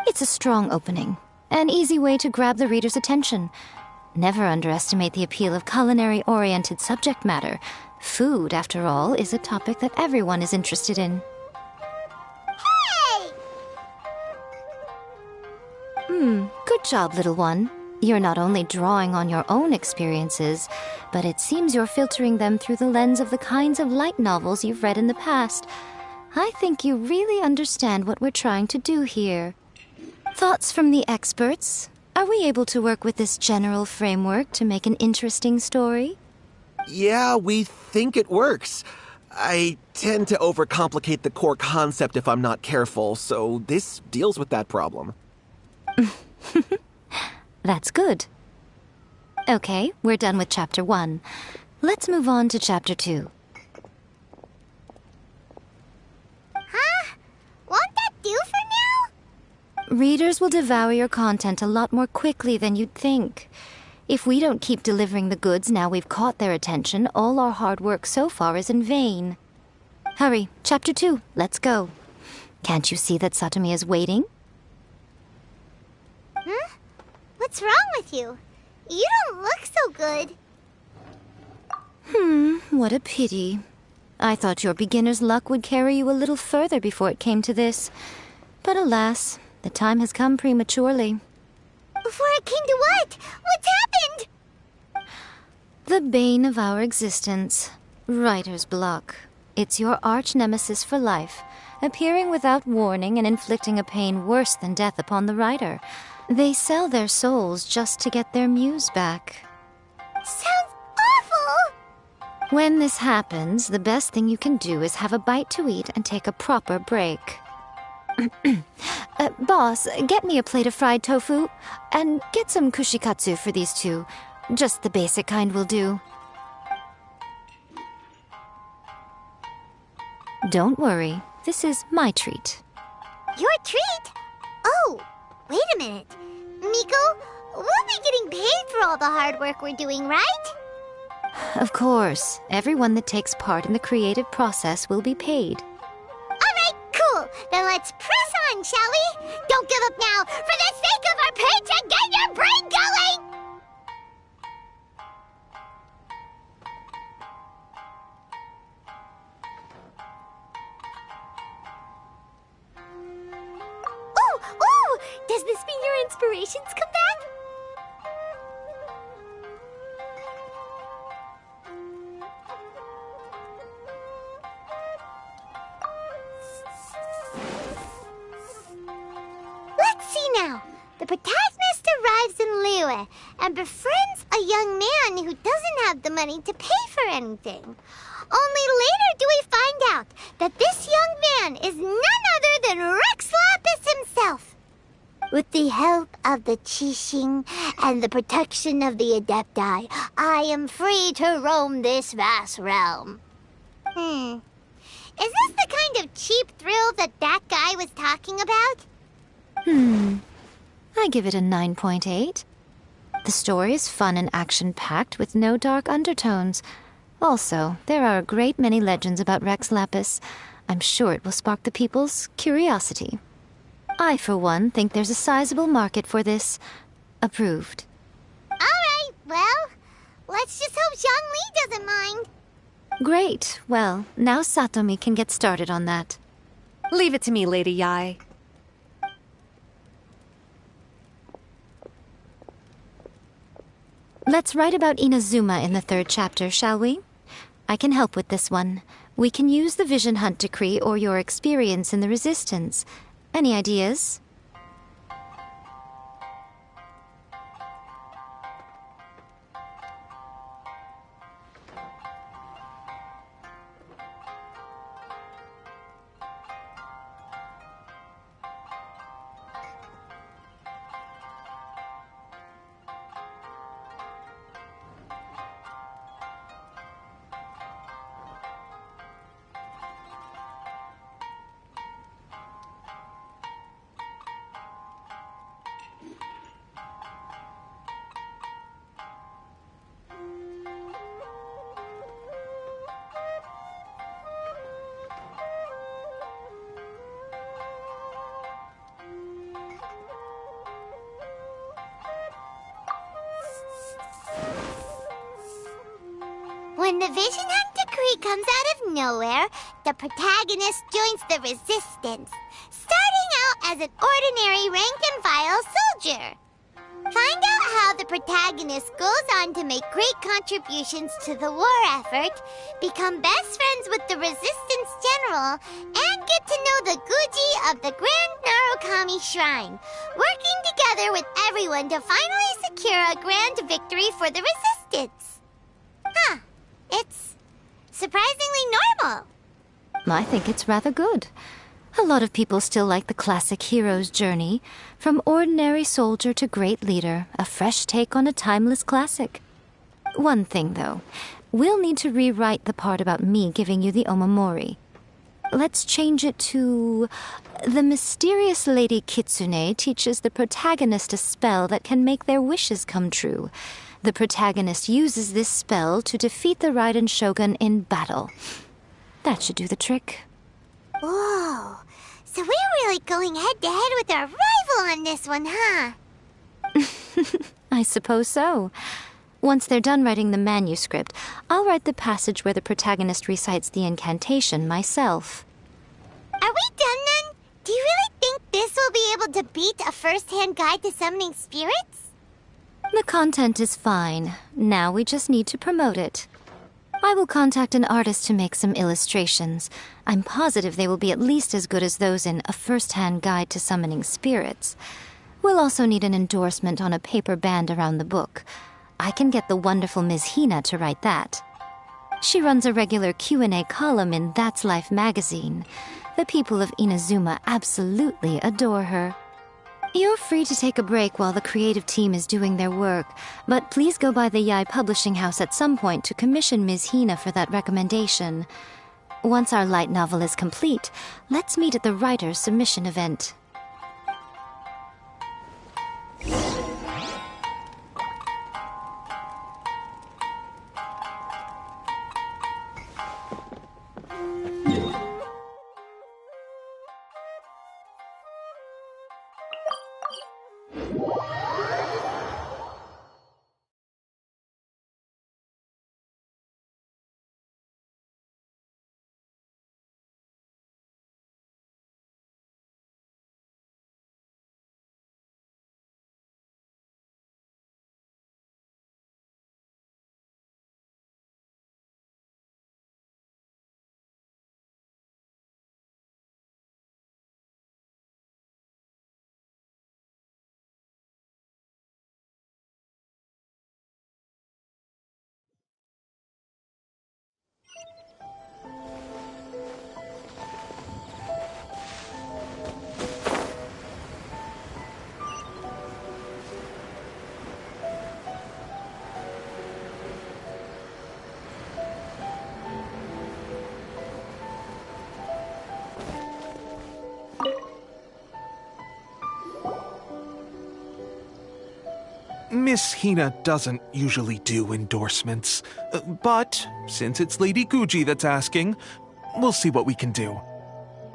It's a strong opening, an easy way to grab the reader's attention. Never underestimate the appeal of culinary-oriented subject matter. Food, after all, is a topic that everyone is interested in. Hey! Good job, little one. You're not only drawing on your own experiences, but it seems you're filtering them through the lens of the kinds of light novels you've read in the past. I think you really understand what we're trying to do here. Thoughts from the experts? Are we able to work with this general framework to make an interesting story? Yeah, we think it works. I tend to overcomplicate the core concept if I'm not careful, so this deals with that problem. That's good. Okay, we're done with Chapter 1. Let's move on to Chapter 2. Huh? Won't that do for now? Readers will devour your content a lot more quickly than you'd think. If we don't keep delivering the goods now we've caught their attention, all our hard work so far is in vain. Hurry, Chapter 2, let's go. Can't you see that Satomi is waiting? Huh? What's wrong with you? You don't look so good. What a pity. I thought your beginner's luck would carry you a little further before it came to this. But alas, the time has come prematurely. Before it came to what? What's happened? The bane of our existence. Writer's block. It's your arch nemesis for life, appearing without warning and inflicting a pain worse than death upon the writer. They sell their souls just to get their muse back. Sounds awful! When this happens, the best thing you can do is have a bite to eat and take a proper break. Boss, get me a plate of fried tofu, and get some kushikatsu for these two. Just the basic kind will do. Don't worry, this is my treat. Your treat? Oh, wait a minute. Miko, we'll be getting paid for all the hard work we're doing, right? Of course, everyone that takes part in the creative process will be paid. Alright, cool. Then let's press on, shall we? Don't give up now. For the sake of our paycheck, get your brain going! Ooh! Does this mean your inspirations come back? Let's see now. The protagonist arrives in Liyue and befriends a young man who doesn't have the money to pay for anything. Only later do we find out that this young man is none other than Rex Lapis himself. With the help of the Qixing and the protection of the Adepti, I am free to roam this vast realm. Is this the kind of cheap thrill that guy was talking about? I give it a 9.8. The story is fun and action-packed with no dark undertones. Also, there are a great many legends about Rex Lapis. I'm sure it will spark the people's curiosity. I, for one, think there's a sizable market for this. Approved. Alright, well, let's just hope Zhongli doesn't mind. Great. Well, now Satomi can get started on that. Leave it to me, Lady Yae. Let's write about Inazuma in the 3rd chapter, shall we? I can help with this one. We can use the Vision Hunt decree or your experience in the Resistance. Any ideas? When the Vision Hunt decree comes out of nowhere, the protagonist joins the Resistance, starting out as an ordinary rank-and-file soldier. Find out how the protagonist goes on to make great contributions to the war effort, become best friends with the Resistance General, and get to know the Guji of the Grand Narukami Shrine, working together with everyone to finally secure a grand victory for the Resistance. Huh. It's surprisingly normal. I think it's rather good. A lot of people still like the classic hero's journey, from ordinary soldier to great leader, a fresh take on a timeless classic. One thing, though. We'll need to rewrite the part about me giving you the Omamori. Let's change it to... The mysterious Lady Kitsune teaches the protagonist a spell that can make their wishes come true. The protagonist uses this spell to defeat the Raiden Shogun in battle. That should do the trick. Whoa. So we're really going head-to-head with our rival on this one, huh? I suppose so. Once they're done writing the manuscript, I'll write the passage where the protagonist recites the incantation myself. Are we done then? Do you really think this will be able to beat a first-hand guide to summoning spirits? The content is fine. Now we just need to promote it. I will contact an artist to make some illustrations. I'm positive they will be at least as good as those in A First-Hand Guide to Summoning Spirits. We'll also need an endorsement on a paper band around the book. I can get the wonderful Ms. Hina to write that. She runs a regular Q&A column in That's Life magazine. The people of Inazuma absolutely adore her. You're free to take a break while the creative team is doing their work, but please go by the Yai Publishing House at some point to commission Ms. Hina for that recommendation. Once our light novel is complete, let's meet at the writer's submission event. Miss Hina doesn't usually do endorsements, but since it's Lady Guji that's asking, we'll see what we can do.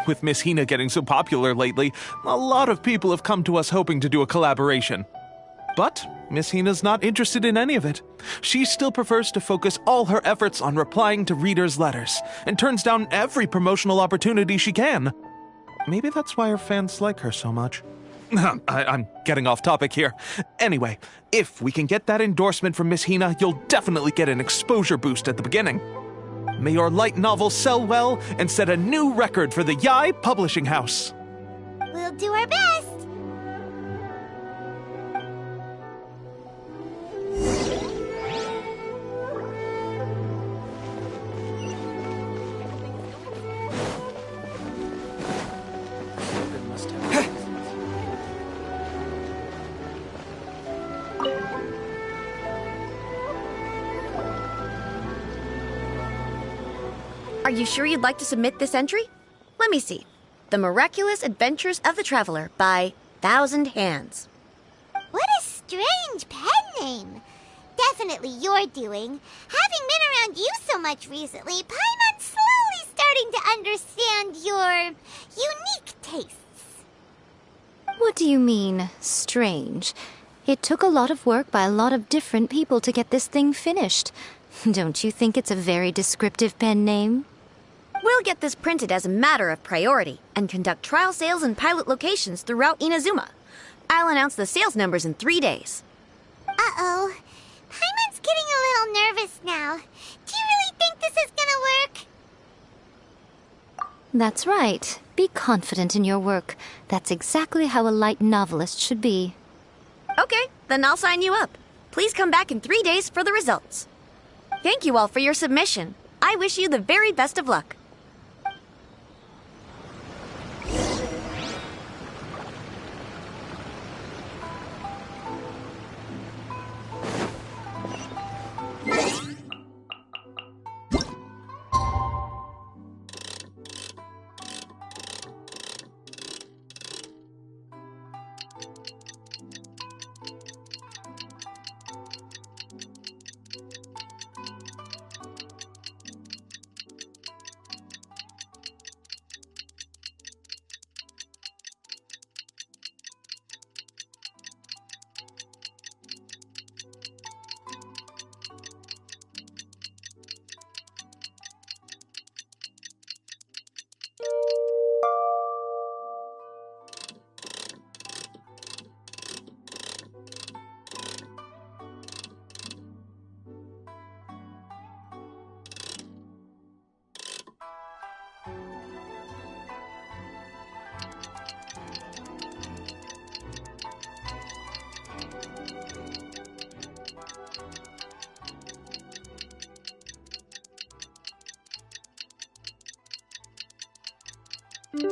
With Miss Hina getting so popular lately, a lot of people have come to us hoping to do a collaboration. But Miss Hina's not interested in any of it. She still prefers to focus all her efforts on replying to readers' letters, and turns down every promotional opportunity she can. Maybe that's why her fans like her so much. I'm getting off topic here. Anyway, if we can get that endorsement from Miss Hina, you'll definitely get an exposure boost at the beginning. May your light novel sell well and set a new record for the Yai Publishing House. We'll do our best. Are you sure you'd like to submit this entry? Let me see. The Miraculous Adventures of the Traveler by Thousand Hands. What a strange pen name. Definitely your doing. Having been around you so much recently, Paimon's slowly starting to understand your unique tastes. What do you mean, strange? It took a lot of work by a lot of different people to get this thing finished. Don't you think it's a very descriptive pen name? We'll get this printed as a matter of priority and conduct trial sales in pilot locations throughout Inazuma. I'll announce the sales numbers in 3 days. Uh-oh. Paimon's getting a little nervous now. Do you really think this is gonna work? That's right. Be confident in your work. That's exactly how a light novelist should be. Okay, then I'll sign you up. Please come back in 3 days for the results. Thank you all for your submission. I wish you the very best of luck. You've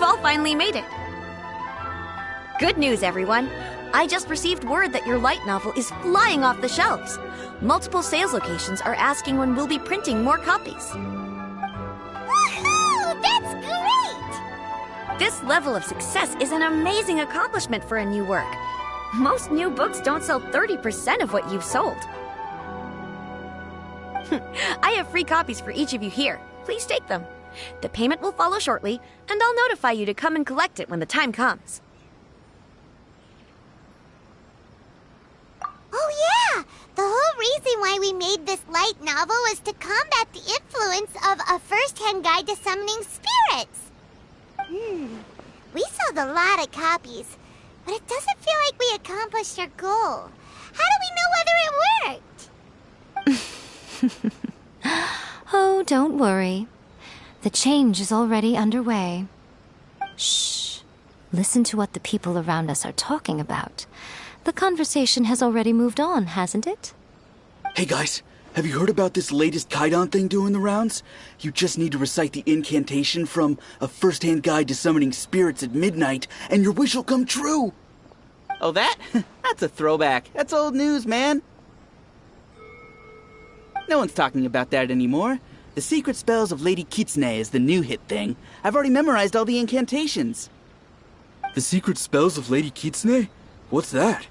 all finally made it. Good news, everyone. I just received word that your light novel is flying off the shelves. Multiple sales locations are asking when we'll be printing more copies. Woohoo! That's great! This level of success is an amazing accomplishment for a new work. Most new books don't sell 30% of what you've sold. I have free copies for each of you here. Please take them. The payment will follow shortly, and I'll notify you to come and collect it when the time comes. Oh yeah! The whole reason why we made this light novel was to combat the influence of a first-hand guide to summoning spirits. We sold a lot of copies, but it doesn't feel like we accomplished our goal. How do we know whether it worked? Oh, don't worry. The change is already underway. Shh. Listen to what the people around us are talking about. The conversation has already moved on, hasn't it? Hey guys, have you heard about this latest Kaidan thing doing the rounds? You just need to recite the incantation from A First-Hand Guide to Summoning Spirits at Midnight, and your wish will come true! Oh, that? That's a throwback. That's old news, man. No one's talking about that anymore. The Secret Spells of Lady Kitsune is the new hit thing. I've already memorized all the incantations. The Secret Spells of Lady Kitsune? What's that?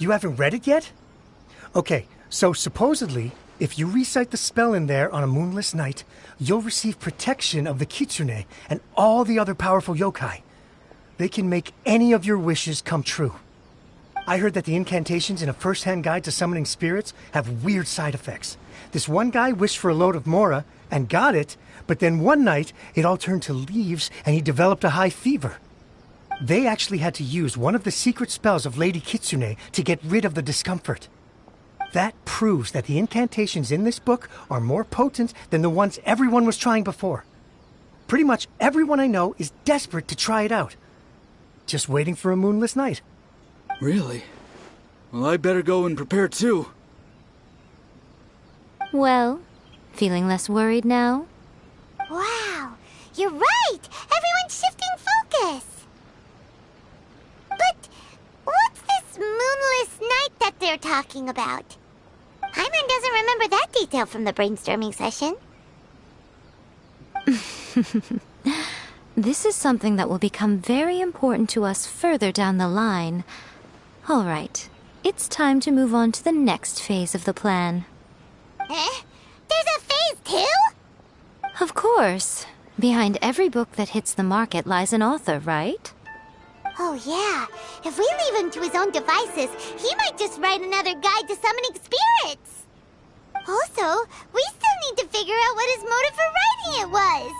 You haven't read it yet? Okay, so supposedly, if you recite the spell in there on a moonless night, you'll receive protection of the Kitsune and all the other powerful yokai. They can make any of your wishes come true. I heard that the incantations in A First-Hand Guide to Summoning Spirits have weird side effects. This one guy wished for a load of mora and got it, but then one night it all turned to leaves and he developed a high fever. They actually had to use one of the secret spells of Lady Kitsune to get rid of the discomfort. That proves that the incantations in this book are more potent than the ones everyone was trying before. Pretty much everyone I know is desperate to try it out. Just waiting for a moonless night. Really? Well, I better go and prepare too. Well, feeling less worried now? Wow, you're right! Everyone's shifting focus! But what's this moonless night that they're talking about? Hyman doesn't remember that detail from the brainstorming session. This is something that will become very important to us further down the line. All right, it's time to move on to the next phase of the plan. Eh? There's a phase 2? Of course. Behind every book that hits the market lies an author, right? Oh yeah, if we leave him to his own devices, he might just write another guide to summoning spirits. Also, we still need to figure out what his motive for writing it was.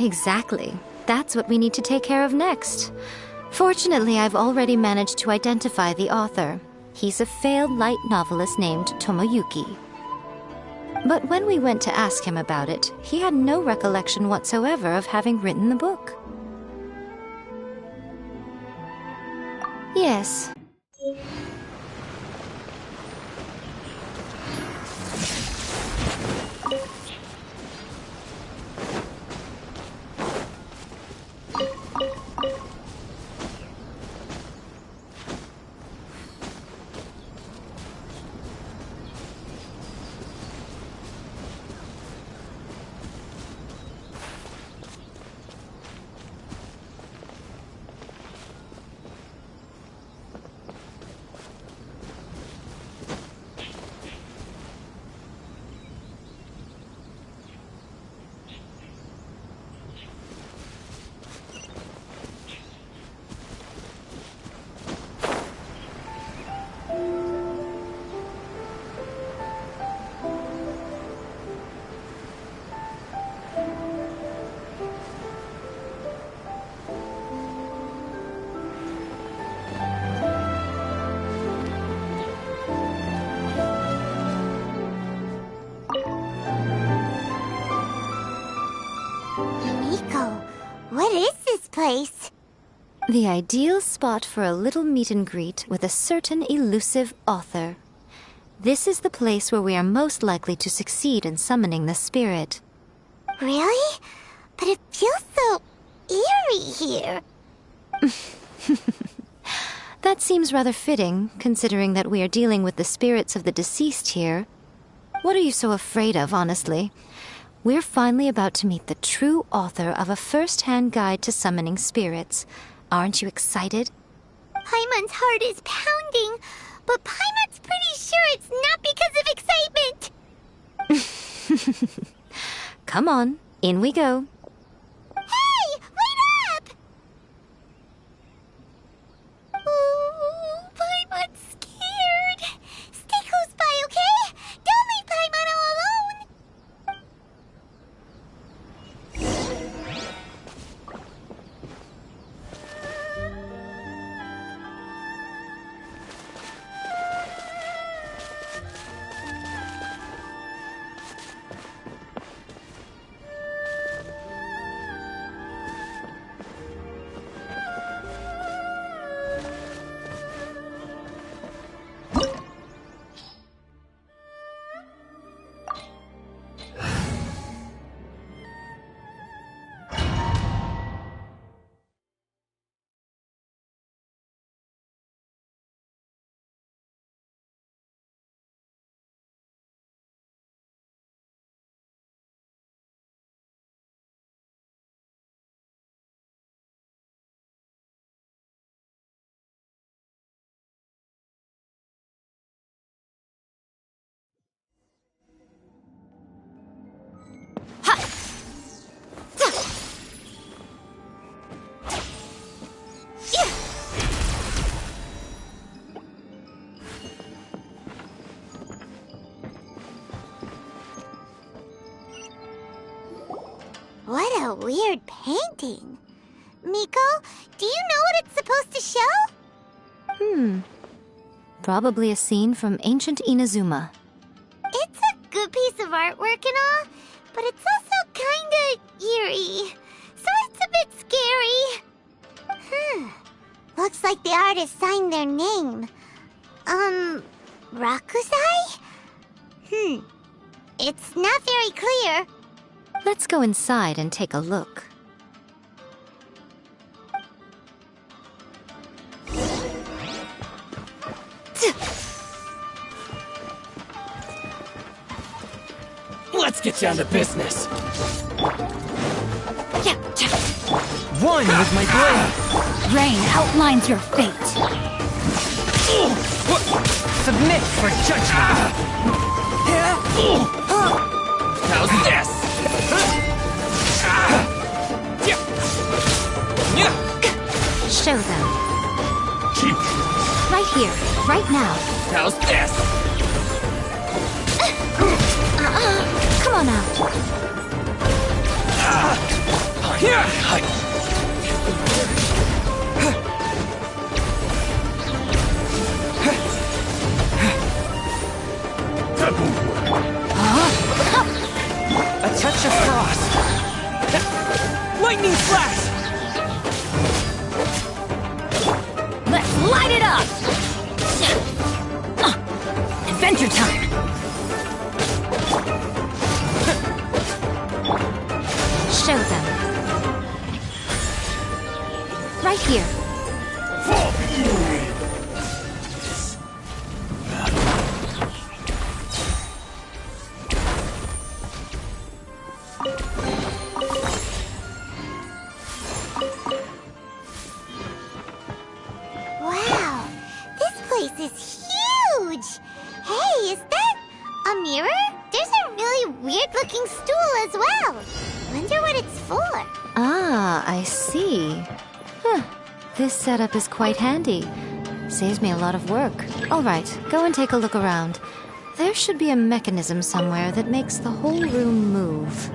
Exactly. That's what we need to take care of next. Fortunately, I've already managed to identify the author. He's a failed light novelist named Tomoyuki. But when we went to ask him about it, he had no recollection whatsoever of having written the book. Yes. What is this place? The ideal spot for a little meet and greet with a certain elusive author. This is the place where we are most likely to succeed in summoning the spirit. Really? But it feels so eerie here. That seems rather fitting, considering that we are dealing with the spirits of the deceased here. What are you so afraid of, honestly? We're finally about to meet the true author of a first-hand guide to summoning spirits. Aren't you excited? Paimon's heart is pounding, but Paimon's pretty sure it's not because of excitement. Come on, in we go. Hey, wait up! Ooh, Paimon's scared. Stay close by, okay? Don't leave Paimon all alone. What a weird painting. Miko, do you know what it's supposed to show? Probably a scene from ancient Inazuma. It's a good piece of artwork and all, but it's also kinda eerie. So it's a bit scary. Looks like the artist signed their name. Rakusai? It's not very clear. Let's go inside and take a look. Let's get down to business. One with my blade! Rain outlines your fate. Submit for judgment! How's this? Show them. Right here, right now. How's this? Come on out. A touch of frost. Lightning flash! Let's light it up! Adventure time! Show them. Right here. Wow, this place is huge! Hey, is that a mirror? There's a really weird-looking stool as well. Wonder what it's for. Ah, I see. This setup is quite handy. Saves me a lot of work. All right, go and take a look around. There should be a mechanism somewhere that makes the whole room move.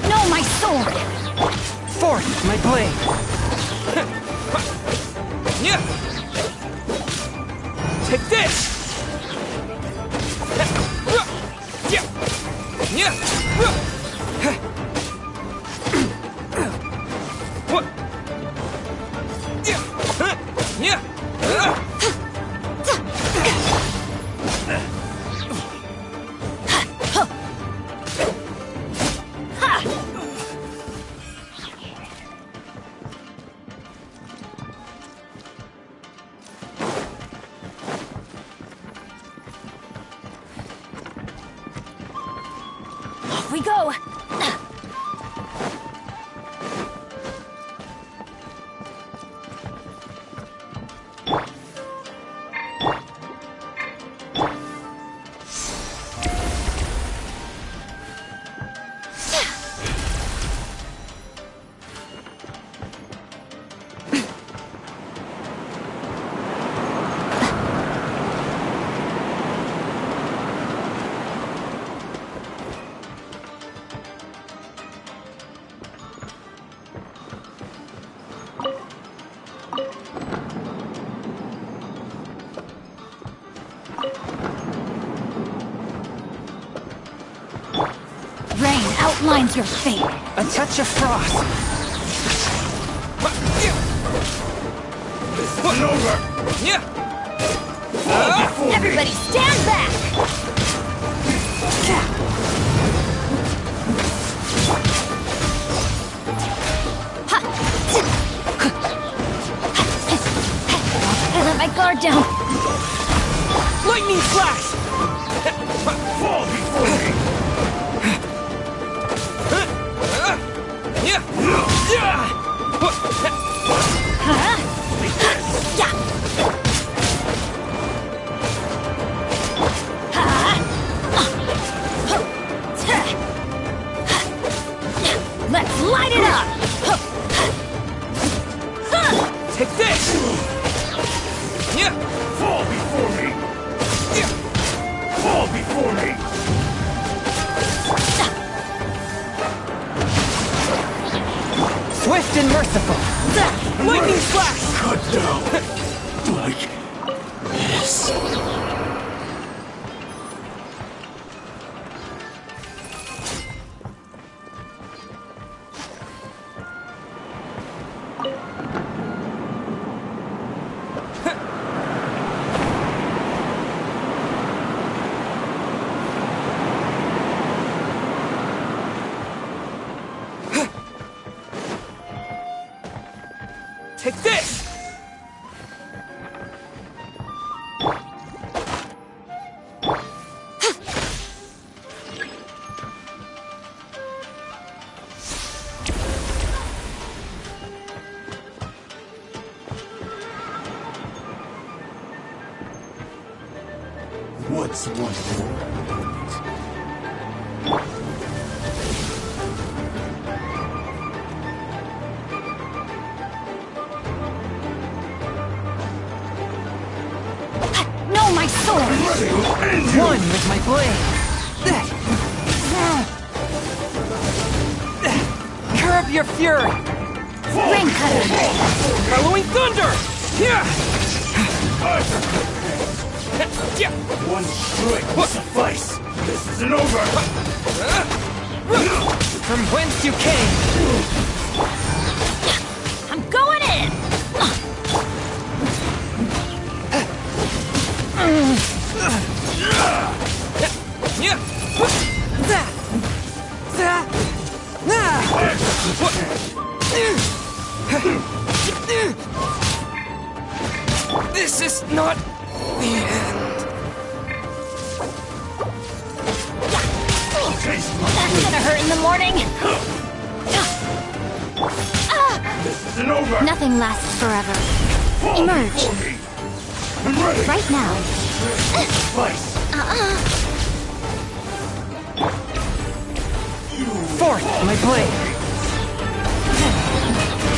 No, my sword! Forth, my blade! Take this! Off we go! Rain outlines your fate. A touch of frost. This isn't over! Everybody stand back! I let my guard down. Lightning flash! Fall before me! Let's light it up! Take this! Fall before me! Fall before me! Swift and merciful! Lightning flash! Cut down! Like this. Take this! What's one more? No, my sword! One with my blade! Curb your fury! Rain cutter! Bellowing thunder! One strike will suffice! This isn't over! From whence you came! I'm going in! This is not the end. That's gonna hurt in the morning! This isn't over! Nothing lasts forever. Fall Emerge. before me. I'm ready! Right now. Suffice! Forth, my blade!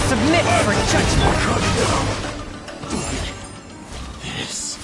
Submit for judgment! Cut down! Like this.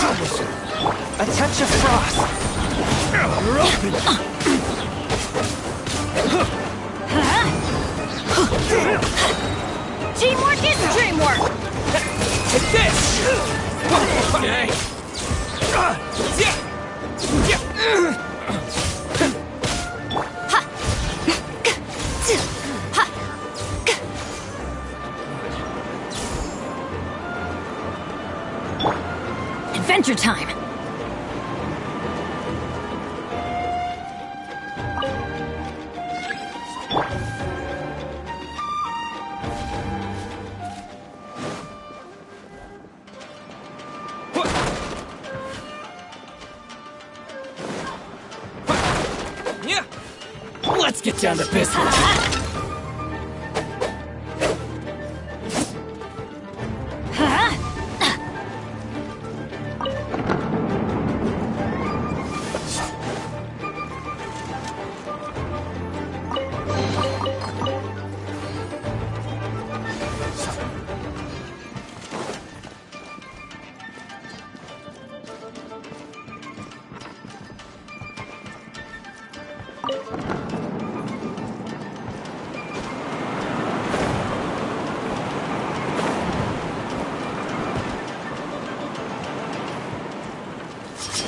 A touch of frost. You're open. Teamwork is dreamwork! Take this! Okay. Adventure time! Let's get down to business.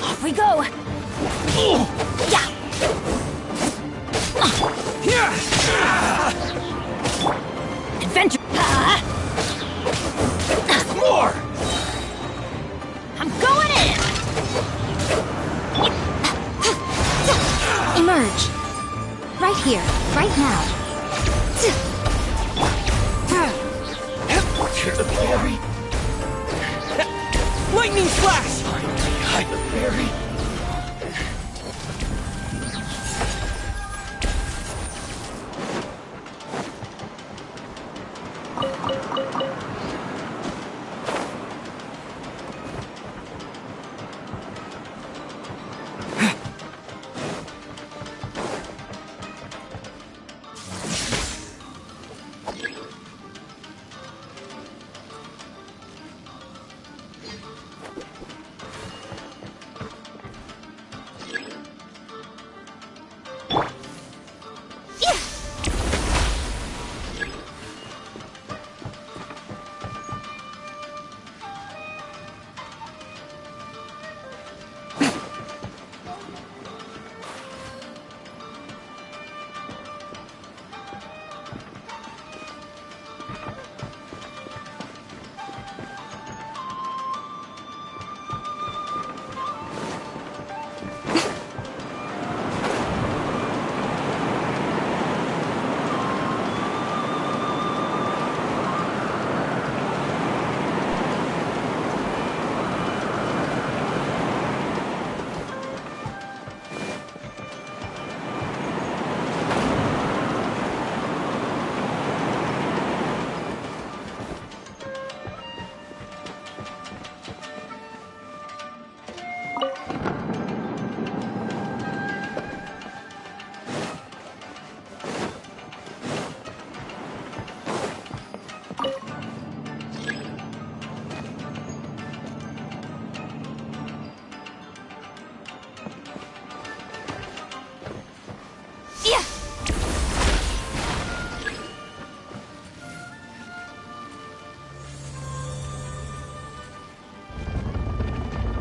Off we go! Yeah! Adventure! More! I'm going in! Emerge. Right here, right now. Here's a berry. Lightning flash! Hide the berry.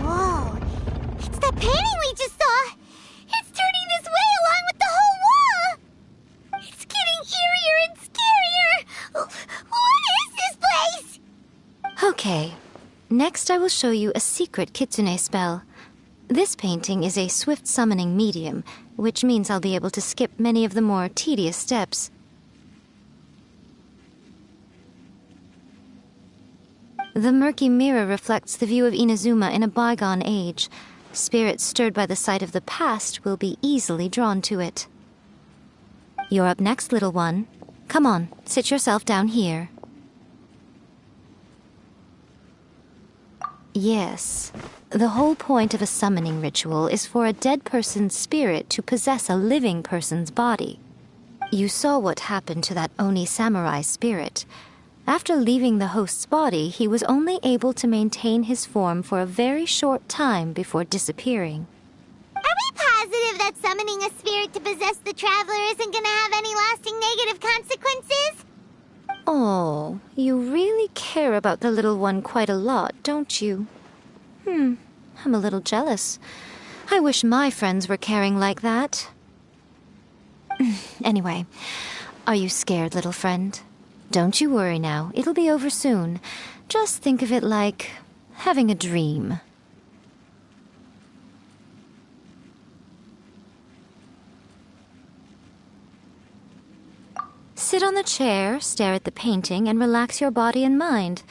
Whoa, it's the painting we just saw! It's turning this way along with the whole wall! It's getting eerier and scarier! What is this place? Okay. Next I will show you a secret kitsune spell. This painting is a swift summoning medium, which means I'll be able to skip many of the more tedious steps. The murky mirror reflects the view of Inazuma in a bygone age. Spirits stirred by the sight of the past will be easily drawn to it. You're up next, little one. Come on, sit yourself down here. Yes. The whole point of a summoning ritual is for a dead person's spirit to possess a living person's body. You saw what happened to that Oni samurai spirit. After leaving the host's body, he was only able to maintain his form for a very short time before disappearing. Are we positive that summoning a spirit to possess the traveler isn't gonna have any lasting negative consequences? Oh, you really care about the little one quite a lot, don't you? I'm a little jealous. I wish my friends were caring like that. Anyway, are you scared, little friend? Don't you worry now, it'll be over soon. Just think of it like having a dream. Sit on the chair, stare at the painting, and relax your body and mind.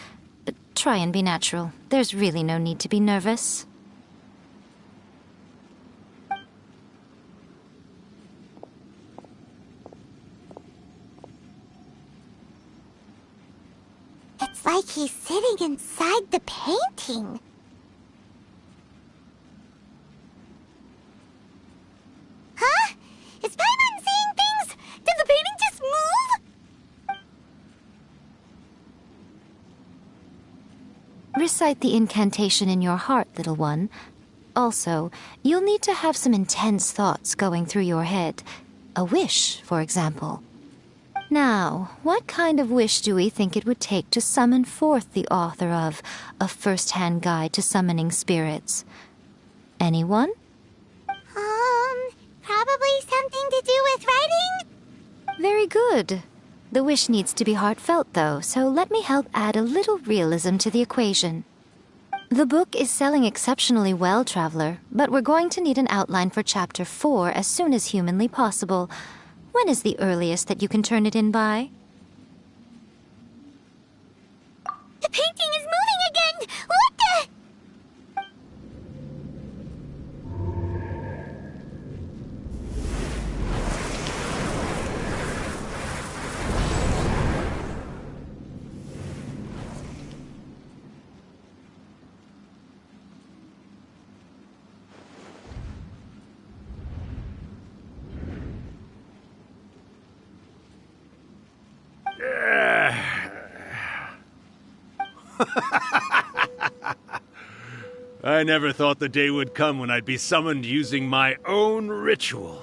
But try and be natural. There's really no need to be nervous. It's like he's sitting inside the painting. Huh? Is Paimon seeing things? Did the painting just move? Recite the incantation in your heart, little one. Also, you'll need to have some intense thoughts going through your head. A wish, for example. Now, what kind of wish do we think it would take to summon forth the author of A First-Hand Guide to Summoning Spirits? Anyone? Probably something to do with writing? Very good. The wish needs to be heartfelt, though, so let me help add a little realism to the equation. The book is selling exceptionally well, Traveler, but we're going to need an outline for Chapter 4 as soon as humanly possible. When is the earliest that you can turn it in by? The painting is moving again! What the... I never thought the day would come when I'd be summoned using my own ritual.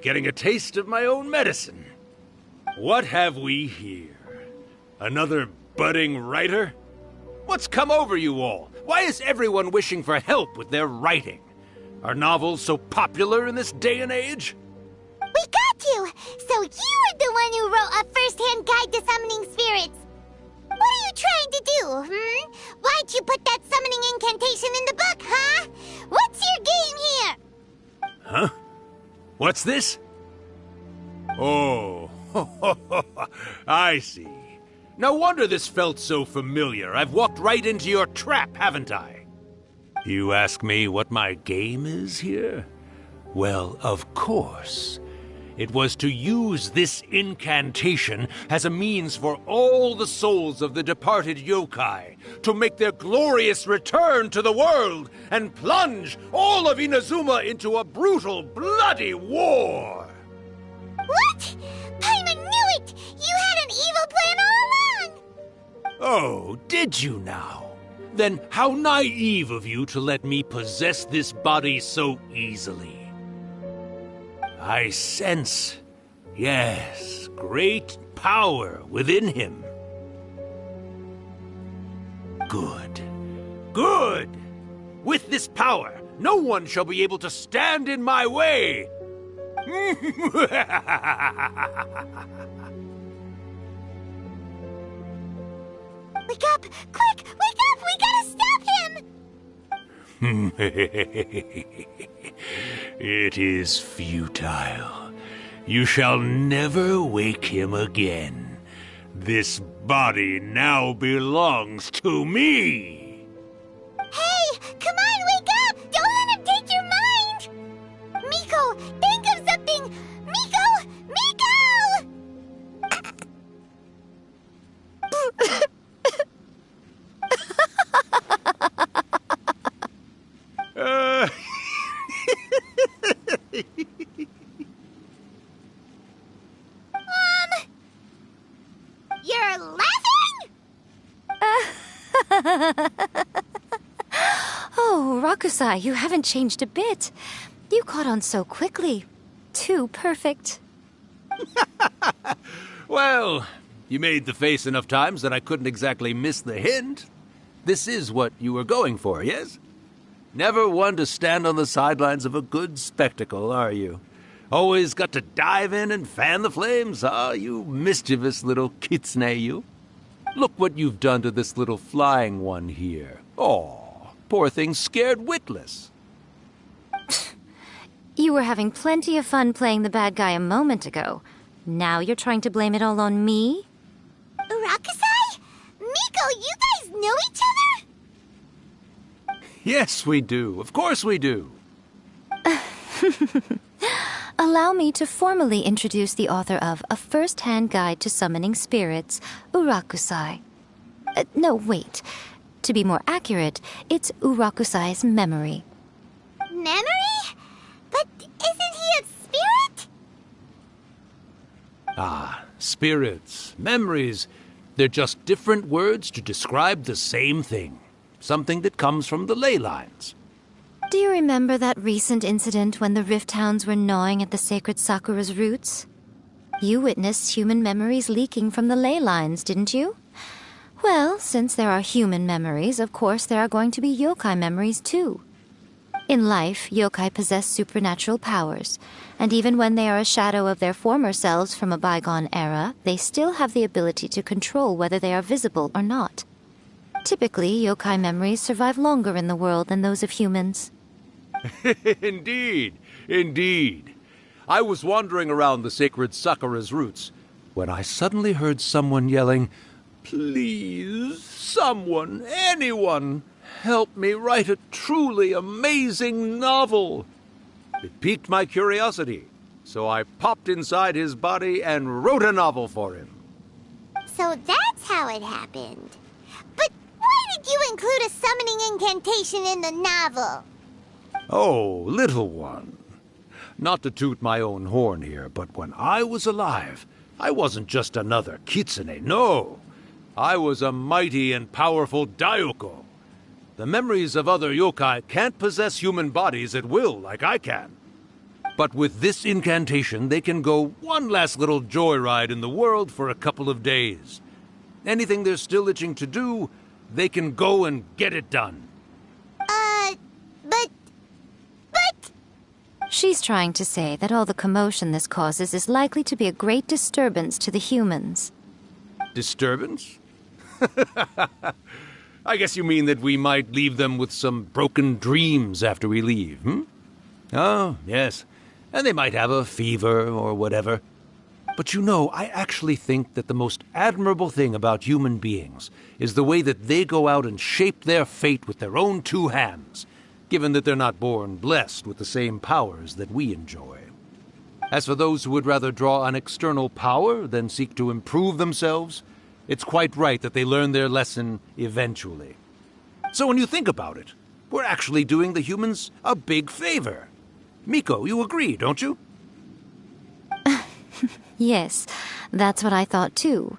Getting a taste of my own medicine. What have we here? Another budding writer? What's come over you all? Why is everyone wishing for help with their writing? Are novels so popular in this day and age? We got you! So you were the one who wrote A First-Hand Guide to Summoning Spirits. What are you trying to do, Why'd you put that summoning incantation in the book, huh? What's your game here? Huh? What's this? Oh, I see. No wonder this felt so familiar. I've walked right into your trap, haven't I? You ask me what my game is here? Well, of course. It was to use this incantation as a means for all the souls of the departed yokai to make their glorious return to the world and plunge all of Inazuma into a brutal, bloody war! What? Paimon knew it! You had an evil plan all along! Oh, did you now? Then how naive of you to let me possess this body so easily. I sense, yes, great power within him. Good. Good! With this power, no one shall be able to stand in my way! Wake up! Quick! Wake up! We gotta stop him! It is futile. You shall never wake him again. This body now belongs to me! Hey! Come on, wake up! Don't let him take your mind! Miko, think of something! Miko! Miko! You're Oh, Rakusai, you haven't changed a bit. You caught on so quickly. Too perfect. Well, you made the face enough times that I couldn't exactly miss the hint. This is what you were going for, yes? Never one to stand on the sidelines of a good spectacle, are you? Always got to dive in and fan the flames, huh? You mischievous little kitsune, you. Look what you've done to this little flying one here. Oh, poor thing scared witless. You were having plenty of fun playing the bad guy a moment ago. Now you're trying to blame it all on me? Rakusai? Miko, you guys know each other? Yes, we do. Of course we do. Allow me to formally introduce the author of A First-Hand Guide to Summoning Spirits, Urakusai. No, wait. To be more accurate, it's Urakusai's memory. Memory? But isn't he a spirit? Ah, spirits, memories. They're just different words to describe the same thing. Something that comes from the ley lines. Do you remember that recent incident when the Rift Hounds were gnawing at the sacred Sakura's roots? You witnessed human memories leaking from the ley lines, didn't you? Well, since there are human memories, of course there are going to be yokai memories too. In life, yokai possess supernatural powers, and even when they are a shadow of their former selves from a bygone era, they still have the ability to control whether they are visible or not. Typically, yokai memories survive longer in the world than those of humans. Indeed, indeed. I was wandering around the sacred Sakura's roots when I suddenly heard someone yelling, "Please, someone, anyone, help me write a truly amazing novel." It piqued my curiosity, so I popped inside his body and wrote a novel for him. So that's how it happened. But why did you include a summoning incantation in the novel? Oh, little one. Not to toot my own horn here, but when I was alive, I wasn't just another kitsune, no. I was a mighty and powerful Daioko. The memories of other yokai can't possess human bodies at will like I can. But with this incantation, they can go one last little joyride in the world for a couple of days. Anything they're still itching to do, they can go and get it done. But... She's trying to say that all the commotion this causes is likely to be a great disturbance to the humans. Disturbance? I guess you mean that we might leave them with some broken dreams after we leave, hmm? Oh, yes. And they might have a fever or whatever. But you know, I actually think that the most admirable thing about human beings is the way that they go out and shape their fate with their own two hands, given that they're not born blessed with the same powers that we enjoy. As for those who would rather draw on external power than seek to improve themselves, it's quite right that they learn their lesson eventually. So when you think about it, we're actually doing the humans a big favor. Miko, you agree, don't you? Yes, that's what I thought too.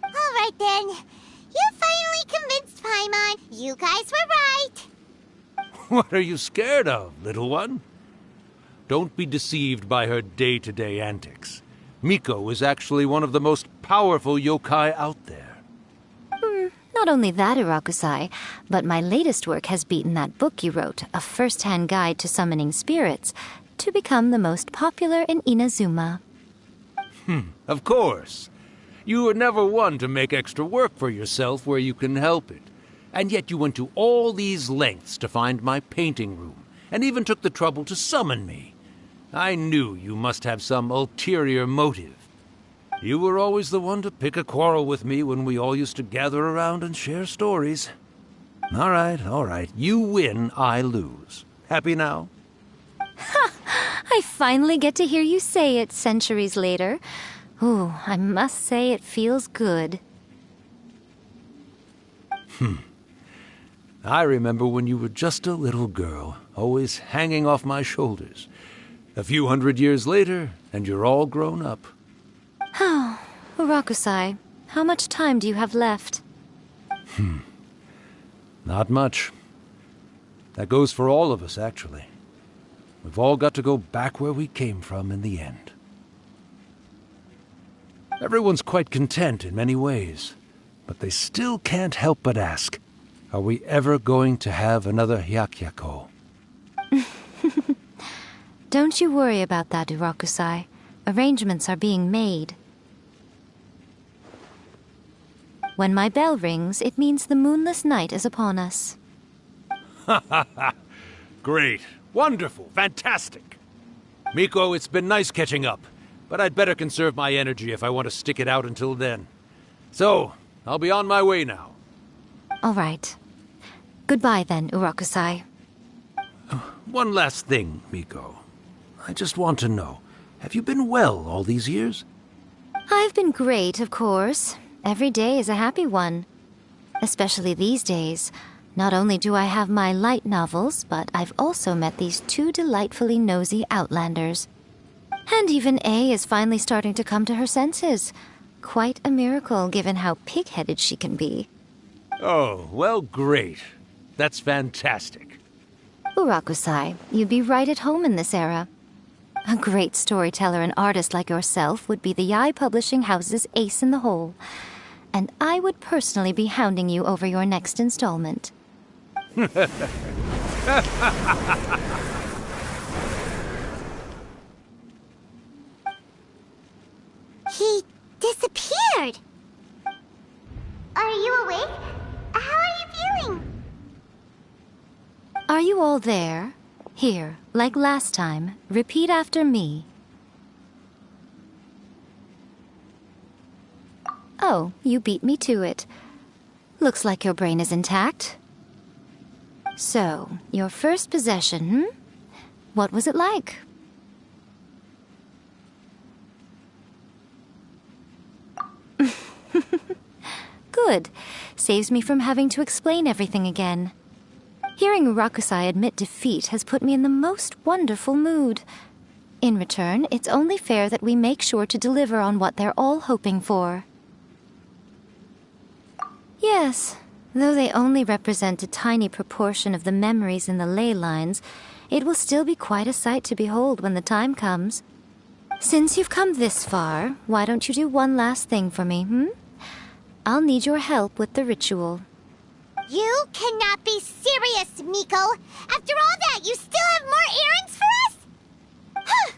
All right then. You finally convinced Paimon. You guys were right. What are you scared of, little one? Don't be deceived by her day-to-day antics. Miko is actually one of the most powerful yokai out there. Not only that, Urakusai, but my latest work has beaten that book you wrote, A First-Hand Guide to Summoning Spirits, to become the most popular in Inazuma. Of course. You were never one to make extra work for yourself where you can help it. And yet you went to all these lengths to find my painting room, and even took the trouble to summon me. I knew you must have some ulterior motive. You were always the one to pick a quarrel with me when we all used to gather around and share stories. All right. You win, I lose. Happy now? Ha! I finally get to hear you say it centuries later. Ooh, I must say it feels good. I remember when you were just a little girl, always hanging off my shoulders. A few 100 years later, and you're all grown up. Oh, Urakusai, how much time do you have left? Not much. That goes for all of us, actually. We've all got to go back where we came from in the end. Everyone's quite content in many ways, but they still can't help but ask, are we ever going to have another Hyakyako? Don't you worry about that, Urakusai. Arrangements are being made. When my bell rings, it means the moonless night is upon us. Ha ha ha! Great. Wonderful. Fantastic. Miko, it's been nice catching up, but I'd better conserve my energy if I want to stick it out until then. So, I'll be on my way now. All right. Goodbye then, Urakusai. One last thing, Miko. I just want to know, have you been well all these years? I've been great, of course. Every day is a happy one. Especially these days. Not only do I have my light novels, but I've also met these two delightfully nosy outlanders. And even A is finally starting to come to her senses. Quite a miracle, given how pig-headed she can be. Oh, well, great. That's fantastic. Urakusai, you'd be right at home in this era. A great storyteller and artist like yourself would be the Yae Publishing House's ace in the hole. And I would personally be hounding you over your next installment. He disappeared. Are you awake? How are you feeling? Are you all there? Here, like last time, repeat after me. Oh, you beat me to it. Looks like your brain is intact. So, your first possession, What was it like? Good. Saves me from having to explain everything again. Hearing Urakusai admit defeat has put me in the most wonderful mood. In return, it's only fair that we make sure to deliver on what they're all hoping for. Yes, though they only represent a tiny proportion of the memories in the ley lines, it will still be quite a sight to behold when the time comes. Since you've come this far, why don't you do one last thing for me, I'll need your help with the ritual. You cannot be serious, Miko! After all that, you still have more errands for us? Huh!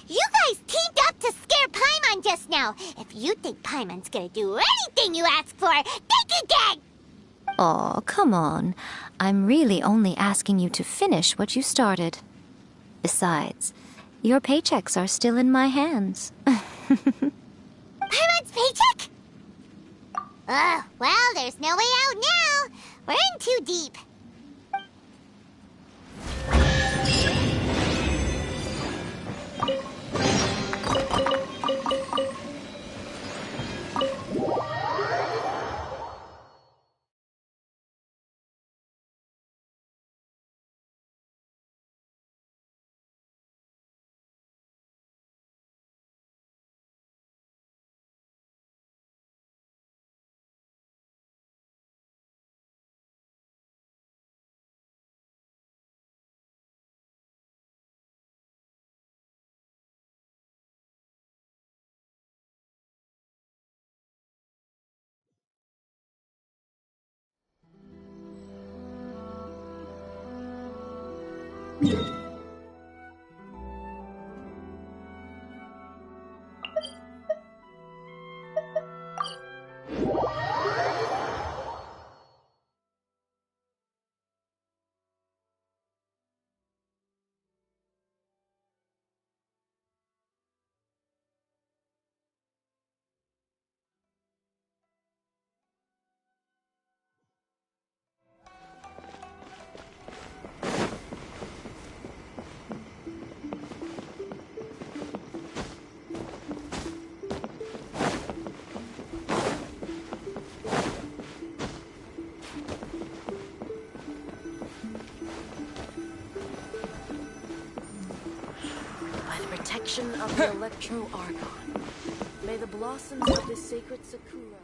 You guys teamed up to scare Paimon just now. If you think Paimon's gonna do anything you ask for, think again! Aw, come on. I'm really only asking you to finish what you started. Besides, your paychecks are still in my hands. Paimon's paycheck? Well, there's no way out now. We're in too deep. Protection of the Electro Argon. May the blossoms of this sacred Sakura.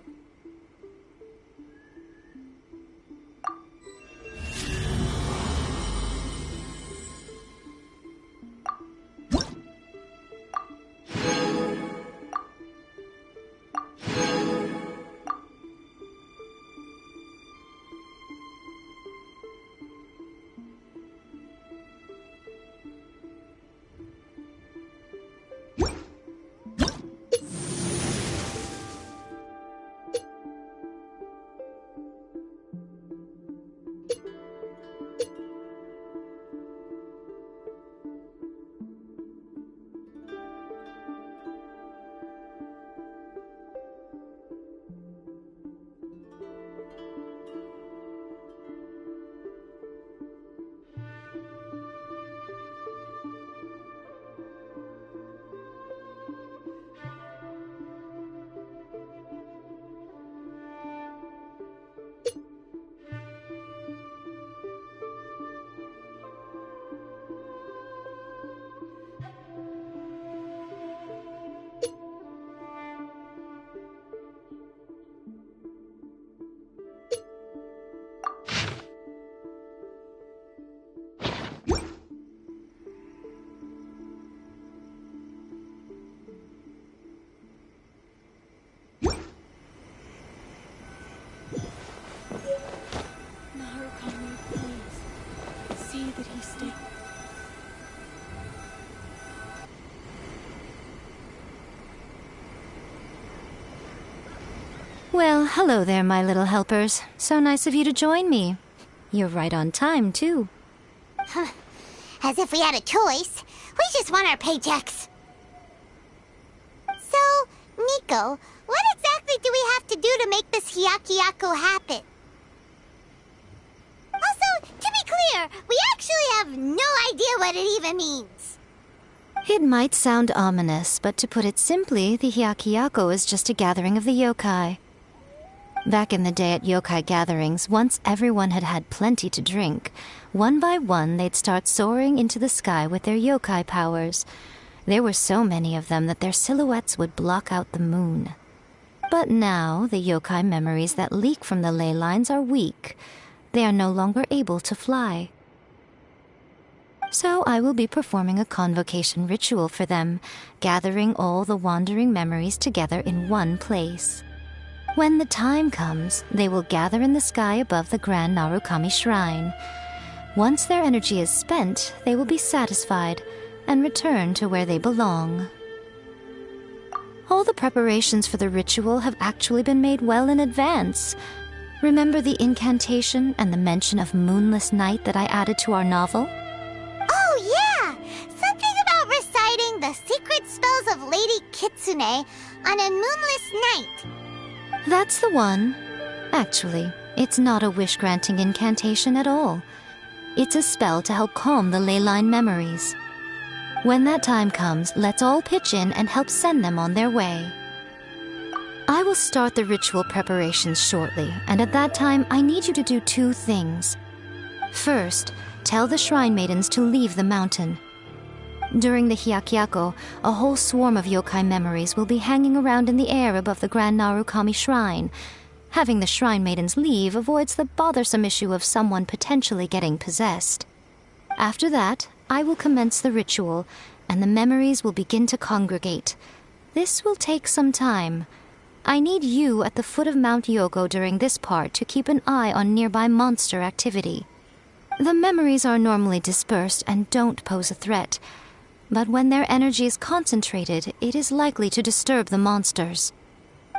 Well, hello there, my little helpers. So nice of you to join me. You're right on time, too. As if we had a choice. We just want our paychecks. So, Nico, what exactly do we have to do to make this Hyakuyaku happen? Also, to be clear, we actually have no idea what it even means. It might sound ominous, but to put it simply, the Hyakuyaku is just a gathering of the yokai. Back in the day at yokai gatherings, once everyone had had plenty to drink, one by one they'd start soaring into the sky with their yokai powers. There were so many of them that their silhouettes would block out the moon. But now, the yokai memories that leak from the ley lines are weak. They are no longer able to fly. So I will be performing a convocation ritual for them, gathering all the wandering memories together in one place. When the time comes, they will gather in the sky above the Grand Narukami Shrine. Once their energy is spent, they will be satisfied and return to where they belong. All the preparations for the ritual have actually been made well in advance. Remember the incantation and the mention of moonless night that I added to our novel? Oh, yeah! Something about reciting the secret spells of Lady Kitsune on a moonless night. That's the one. Actually, it's not a wish-granting incantation at all. It's a spell to help calm the ley line memories. When that time comes, let's all pitch in and help send them on their way. I will start the ritual preparations shortly, and at that time, I need you to do two things. First, tell the shrine maidens to leave the mountain. During the Hyakuyaku, a whole swarm of yokai memories will be hanging around in the air above the Grand Narukami Shrine. Having the shrine maidens leave avoids the bothersome issue of someone potentially getting possessed. After that, I will commence the ritual, and the memories will begin to congregate. This will take some time. I need you at the foot of Mount Yogo during this part to keep an eye on nearby monster activity. The memories are normally dispersed and don't pose a threat, but when their energy is concentrated, it is likely to disturb the monsters.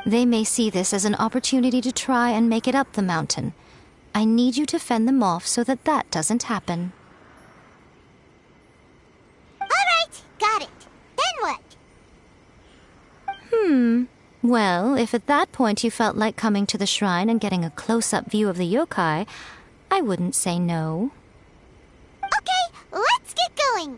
They may see this as an opportunity to try and make it up the mountain. I need you to fend them off so that that doesn't happen. All right, got it. Then what? Well, if at that point you felt like coming to the shrine and getting a close-up view of the yokai, I wouldn't say no. Okay, let's get going.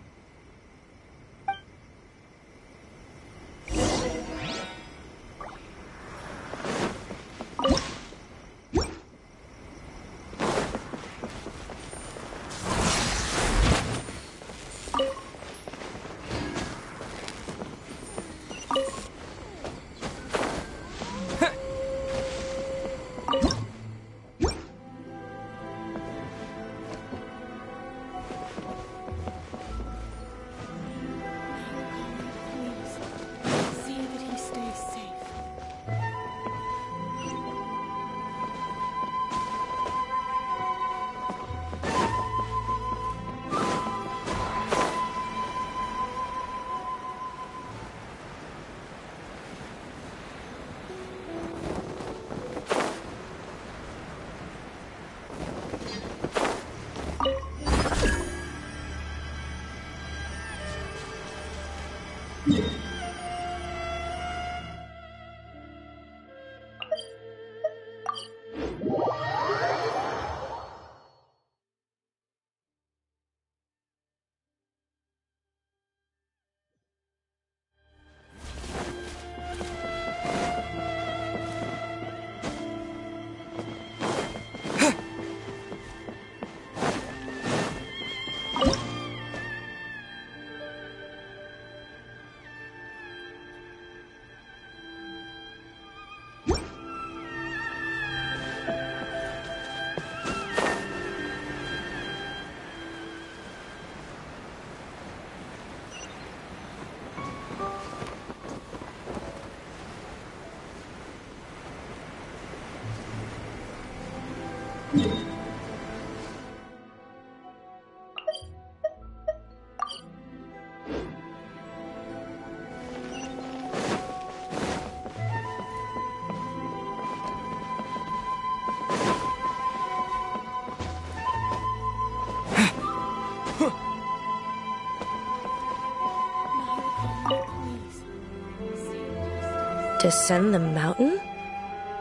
Descend the mountain?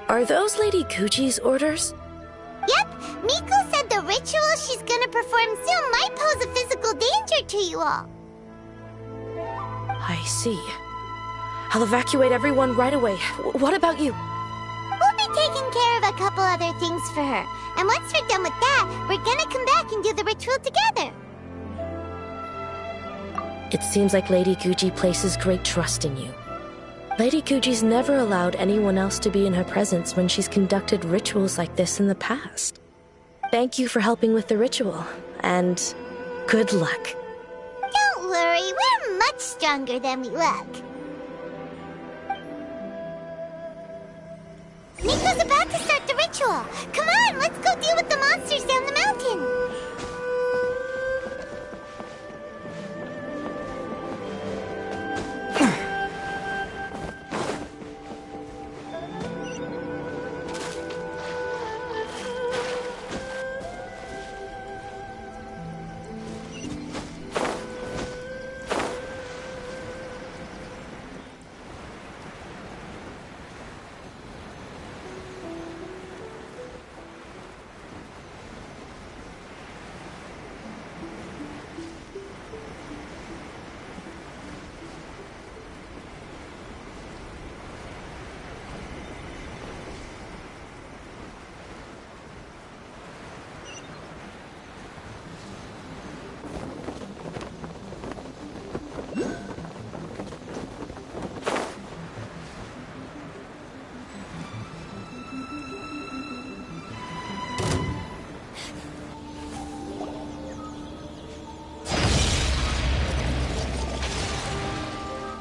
Are those Lady Guji's orders? Yep, Miko said the ritual she's gonna perform soon might pose a physical danger to you all. I see. I'll evacuate everyone right away. What about you? We'll be taking care of a couple other things for her. And once we're done with that, we're gonna come back and do the ritual together. It seems like Lady Guji places great trust in you. Lady Guji's never allowed anyone else to be in her presence when she's conducted rituals like this in the past. Thank you for helping with the ritual, and good luck. Don't worry, we're much stronger than we look. Miko's about to start the ritual. Come on, let's go deal with the monsters down the mountain.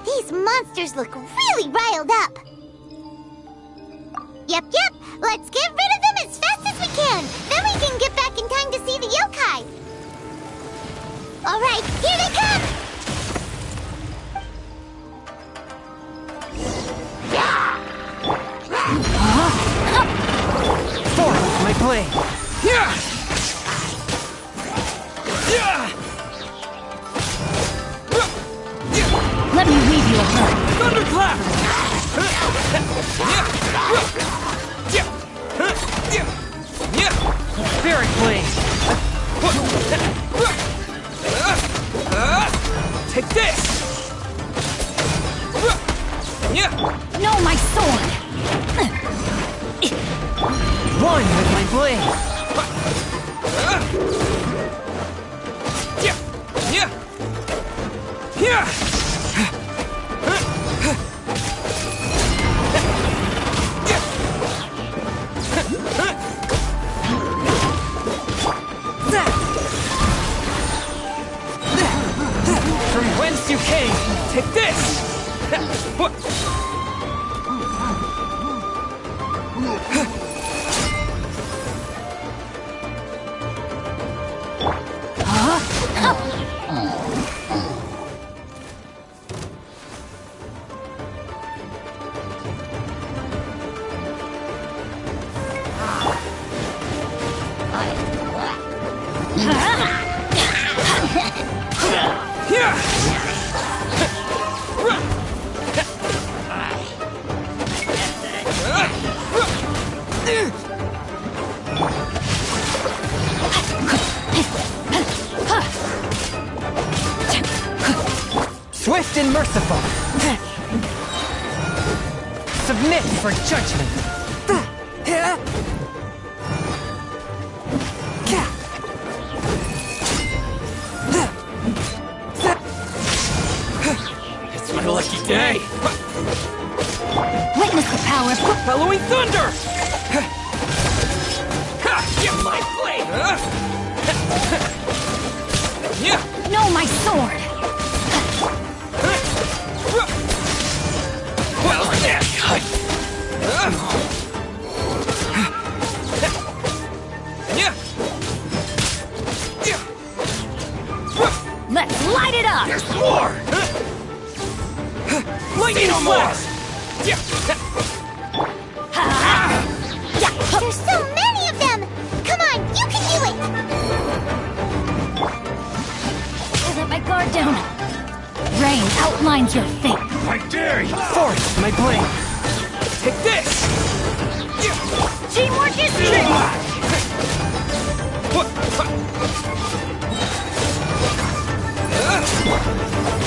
These monsters look really riled up. Yep, let's get rid of them as fast as we can. Then we can get back in time to see the yokai. All right, here they come. Forth my blade. Let me weave you a bird. Thunderclap! Spirit blade. Take this. No, my sword. One with my blade. From whence you came, take this! Swift and merciful. Submit for judgment. It's my lucky day. Witness the power of Bellowing thunder! Get my blade! No, my sword. Well, there, Let's light it up. There's more! Lightning no more! There's so many of them. Come on, you can do it. I'll let my guard down. Rain outlines your fate. I dare you! Forth my blade.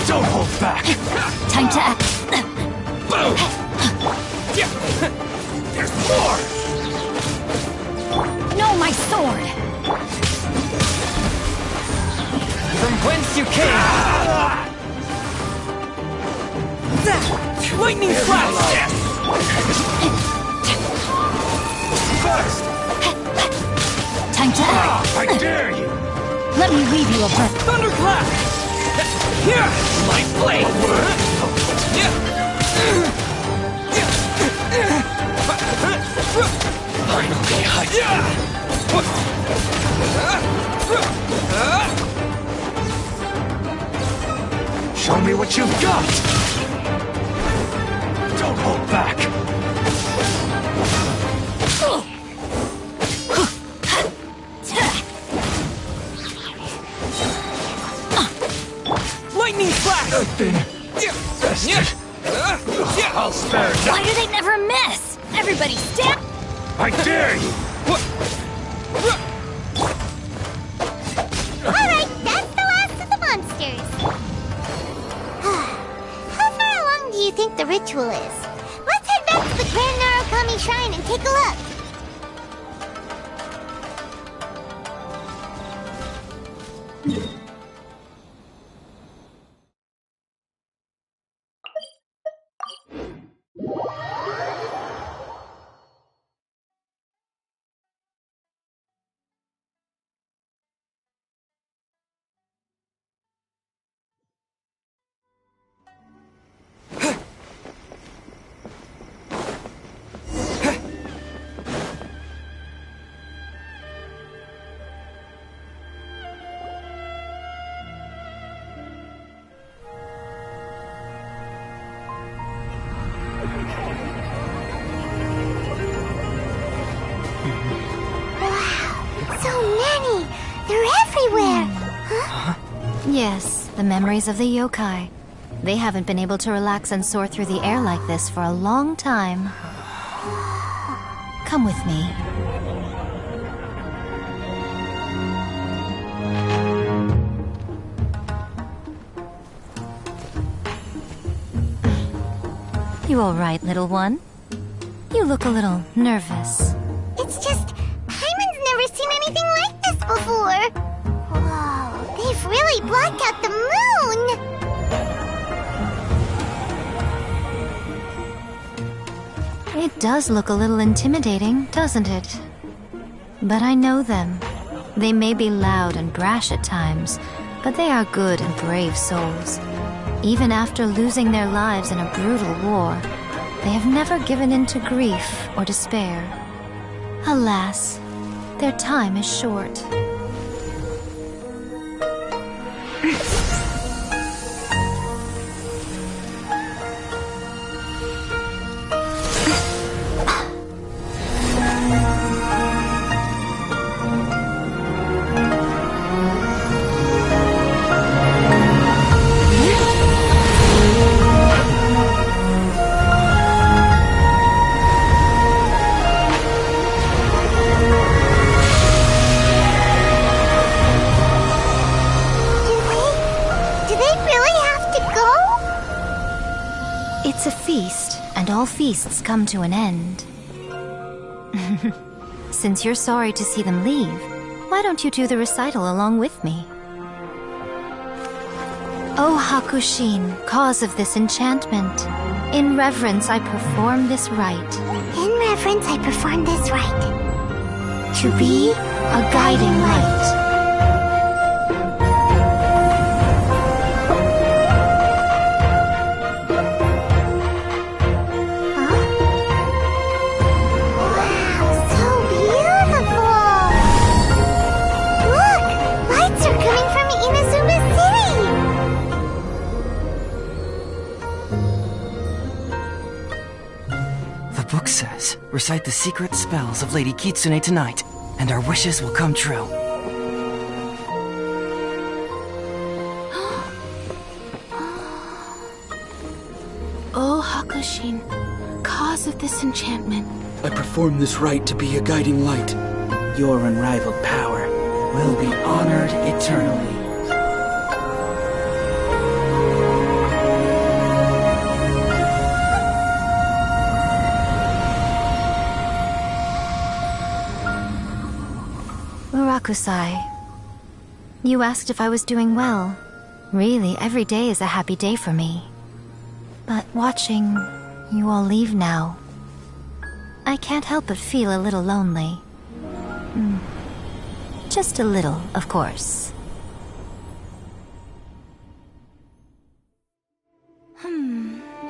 Don't hold back! Time to act. There's more! No, my sword! From whence you came! Lightning flash! First! Time to act. I dare you! Let me leave you a breath. Thunderclap! Here! My blade! Finally, show me what you've got! Don't hold back! Lightning flash! I've been tested. I'll spare you. Why do they never miss? Everybody stand. I dare you! Alright, that's the last of the monsters. How far along do you think the ritual is? Let's head back to the Grand Narukami Shrine and take a look. Yes, the memories of the yokai. They haven't been able to relax and soar through the air like this for a long time. Come with me. You all right, little one? You look a little nervous. It's just, Paimon's never seen anything like this before. Whoa, they've really blocked out the moon! It does look a little intimidating, doesn't it? But I know them. They may be loud and brash at times, but they are good and brave souls. Even after losing their lives in a brutal war, they have never given in to grief or despair. Alas, their time is short. It's a feast, and all feasts come to an end. Since you're sorry to see them leave, why don't you do the recital along with me? O Hakushin, cause of this enchantment, in reverence I perform this rite. In reverence I perform this rite. To be a guiding light. Says, recite the secret spells of Lady Kitsune tonight, and our wishes will come true. O Hakushin, cause of this enchantment. I perform this rite to be a guiding light. Your unrivaled power, will be honored eternally. Urakusai, you asked if I was doing well. Really, every day is a happy day for me. But watching you all leave now, I can't help but feel a little lonely. Just a little, of course.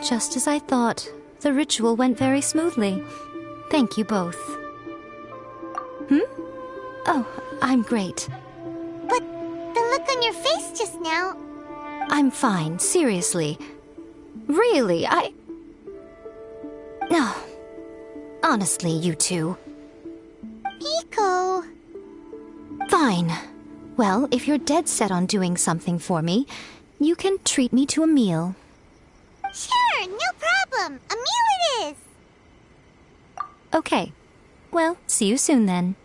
Just as I thought. The ritual went very smoothly. Thank you both. Oh, I'm great. But the look on your face just now... I'm fine, seriously. Really, No. Honestly, you two. Miko... Fine. Well, if you're dead set on doing something for me, you can treat me to a meal. Sure, no problem. A meal it is. Okay. Well, see you soon then.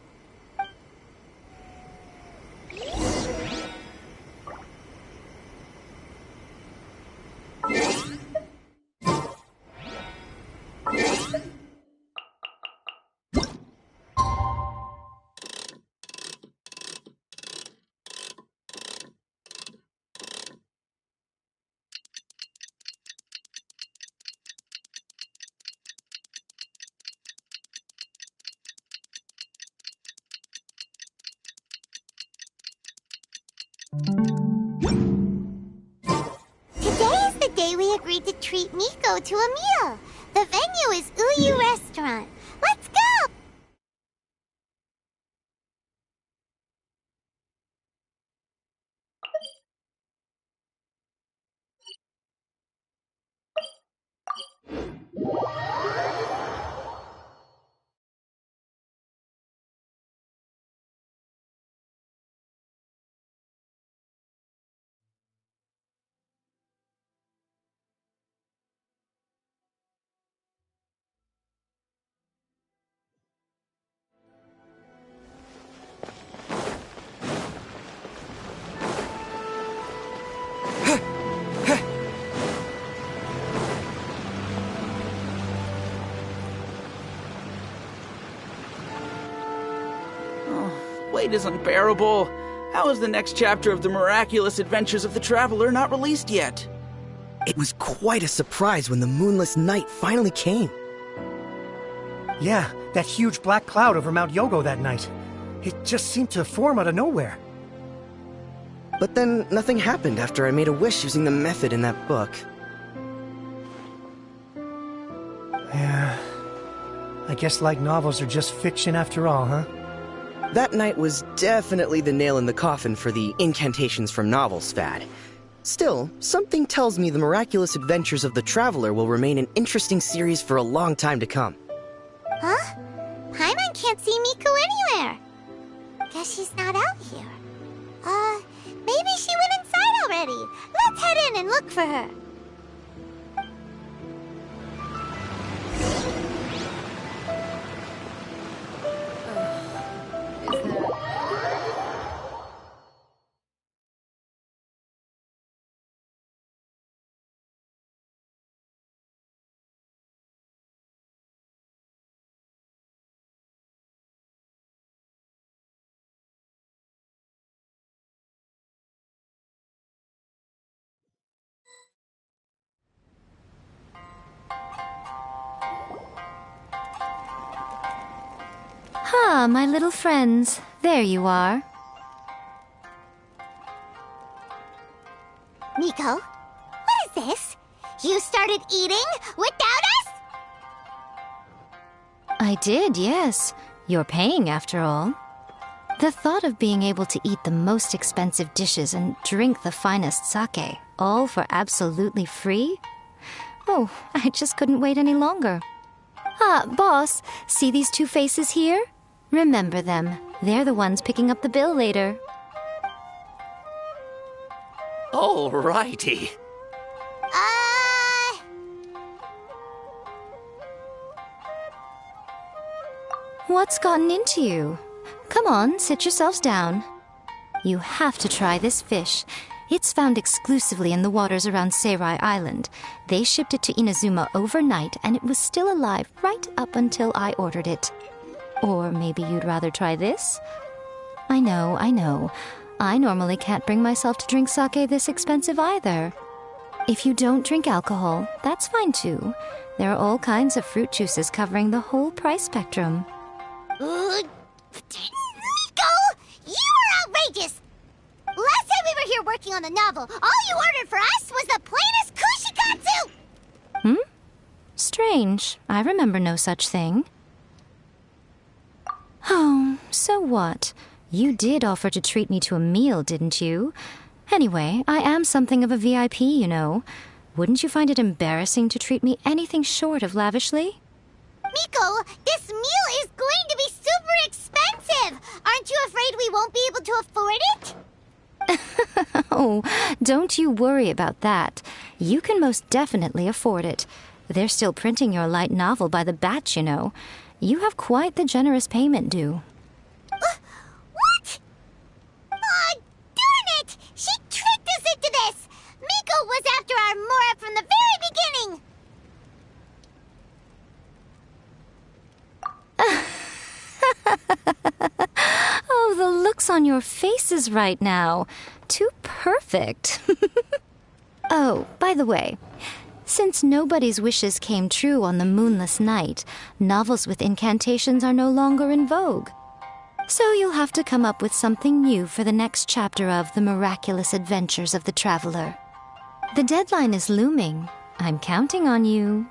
Today is the day we agreed to treat Miko to a meal. The venue is Uyu Restaurant. Let's go! Wait is unbearable. How is the next chapter of the miraculous adventures of the Traveler not released yet? It was quite a surprise when the moonless night finally came. Yeah, that huge black cloud over Mount Yogo that night. It just seemed to form out of nowhere. But then nothing happened after I made a wish using the method in that book. Yeah. I guess light novels are just fiction after all, huh? That night was definitely the nail in the coffin for the incantations from novels fad. Still, something tells me the miraculous adventures of the Traveler will remain an interesting series for a long time to come. Huh? Paimon can't see Miko anywhere. Guess she's not out here. Maybe she went inside already. Let's head in and look for her. Ah, my little friends. There you are. Miko, what is this? You started eating without us? I did, yes. You're paying, after all. The thought of being able to eat the most expensive dishes and drink the finest sake, all for absolutely free? Oh, I just couldn't wait any longer. Ah, boss, see these two faces here? Remember them. They're the ones picking up the bill later. Alrighty. What's gotten into you? Come on, sit yourselves down. You have to try this fish. It's found exclusively in the waters around Seirai Island. They shipped it to Inazuma overnight, and it was still alive right up until I ordered it. Or maybe you'd rather try this? I know. I normally can't bring myself to drink sake this expensive either. If you don't drink alcohol, that's fine too. There are all kinds of fruit juices covering the whole price spectrum. Miko! You are outrageous! Last time we were here working on the novel, all you ordered for us was the plainest kushikatsu! Strange. I remember no such thing. Oh, so what? You did offer to treat me to a meal, didn't you? Anyway, I am something of a VIP, you know. Wouldn't you find it embarrassing to treat me anything short of lavishly? Miko, this meal is going to be super expensive! Aren't you afraid we won't be able to afford it? Oh, don't you worry about that. You can most definitely afford it. They're still printing your light novel by the batch, you know. You have quite the generous payment due. What? Darn it! She tricked us into this! Miko was after our Mora from the very beginning! Oh, the looks on your faces right now. Too perfect. Oh, by the way, since nobody's wishes came true on the moonless night, novels with incantations are no longer in vogue. So you'll have to come up with something new for the next chapter of The Miraculous Adventures of the Traveler. The deadline is looming. I'm counting on you.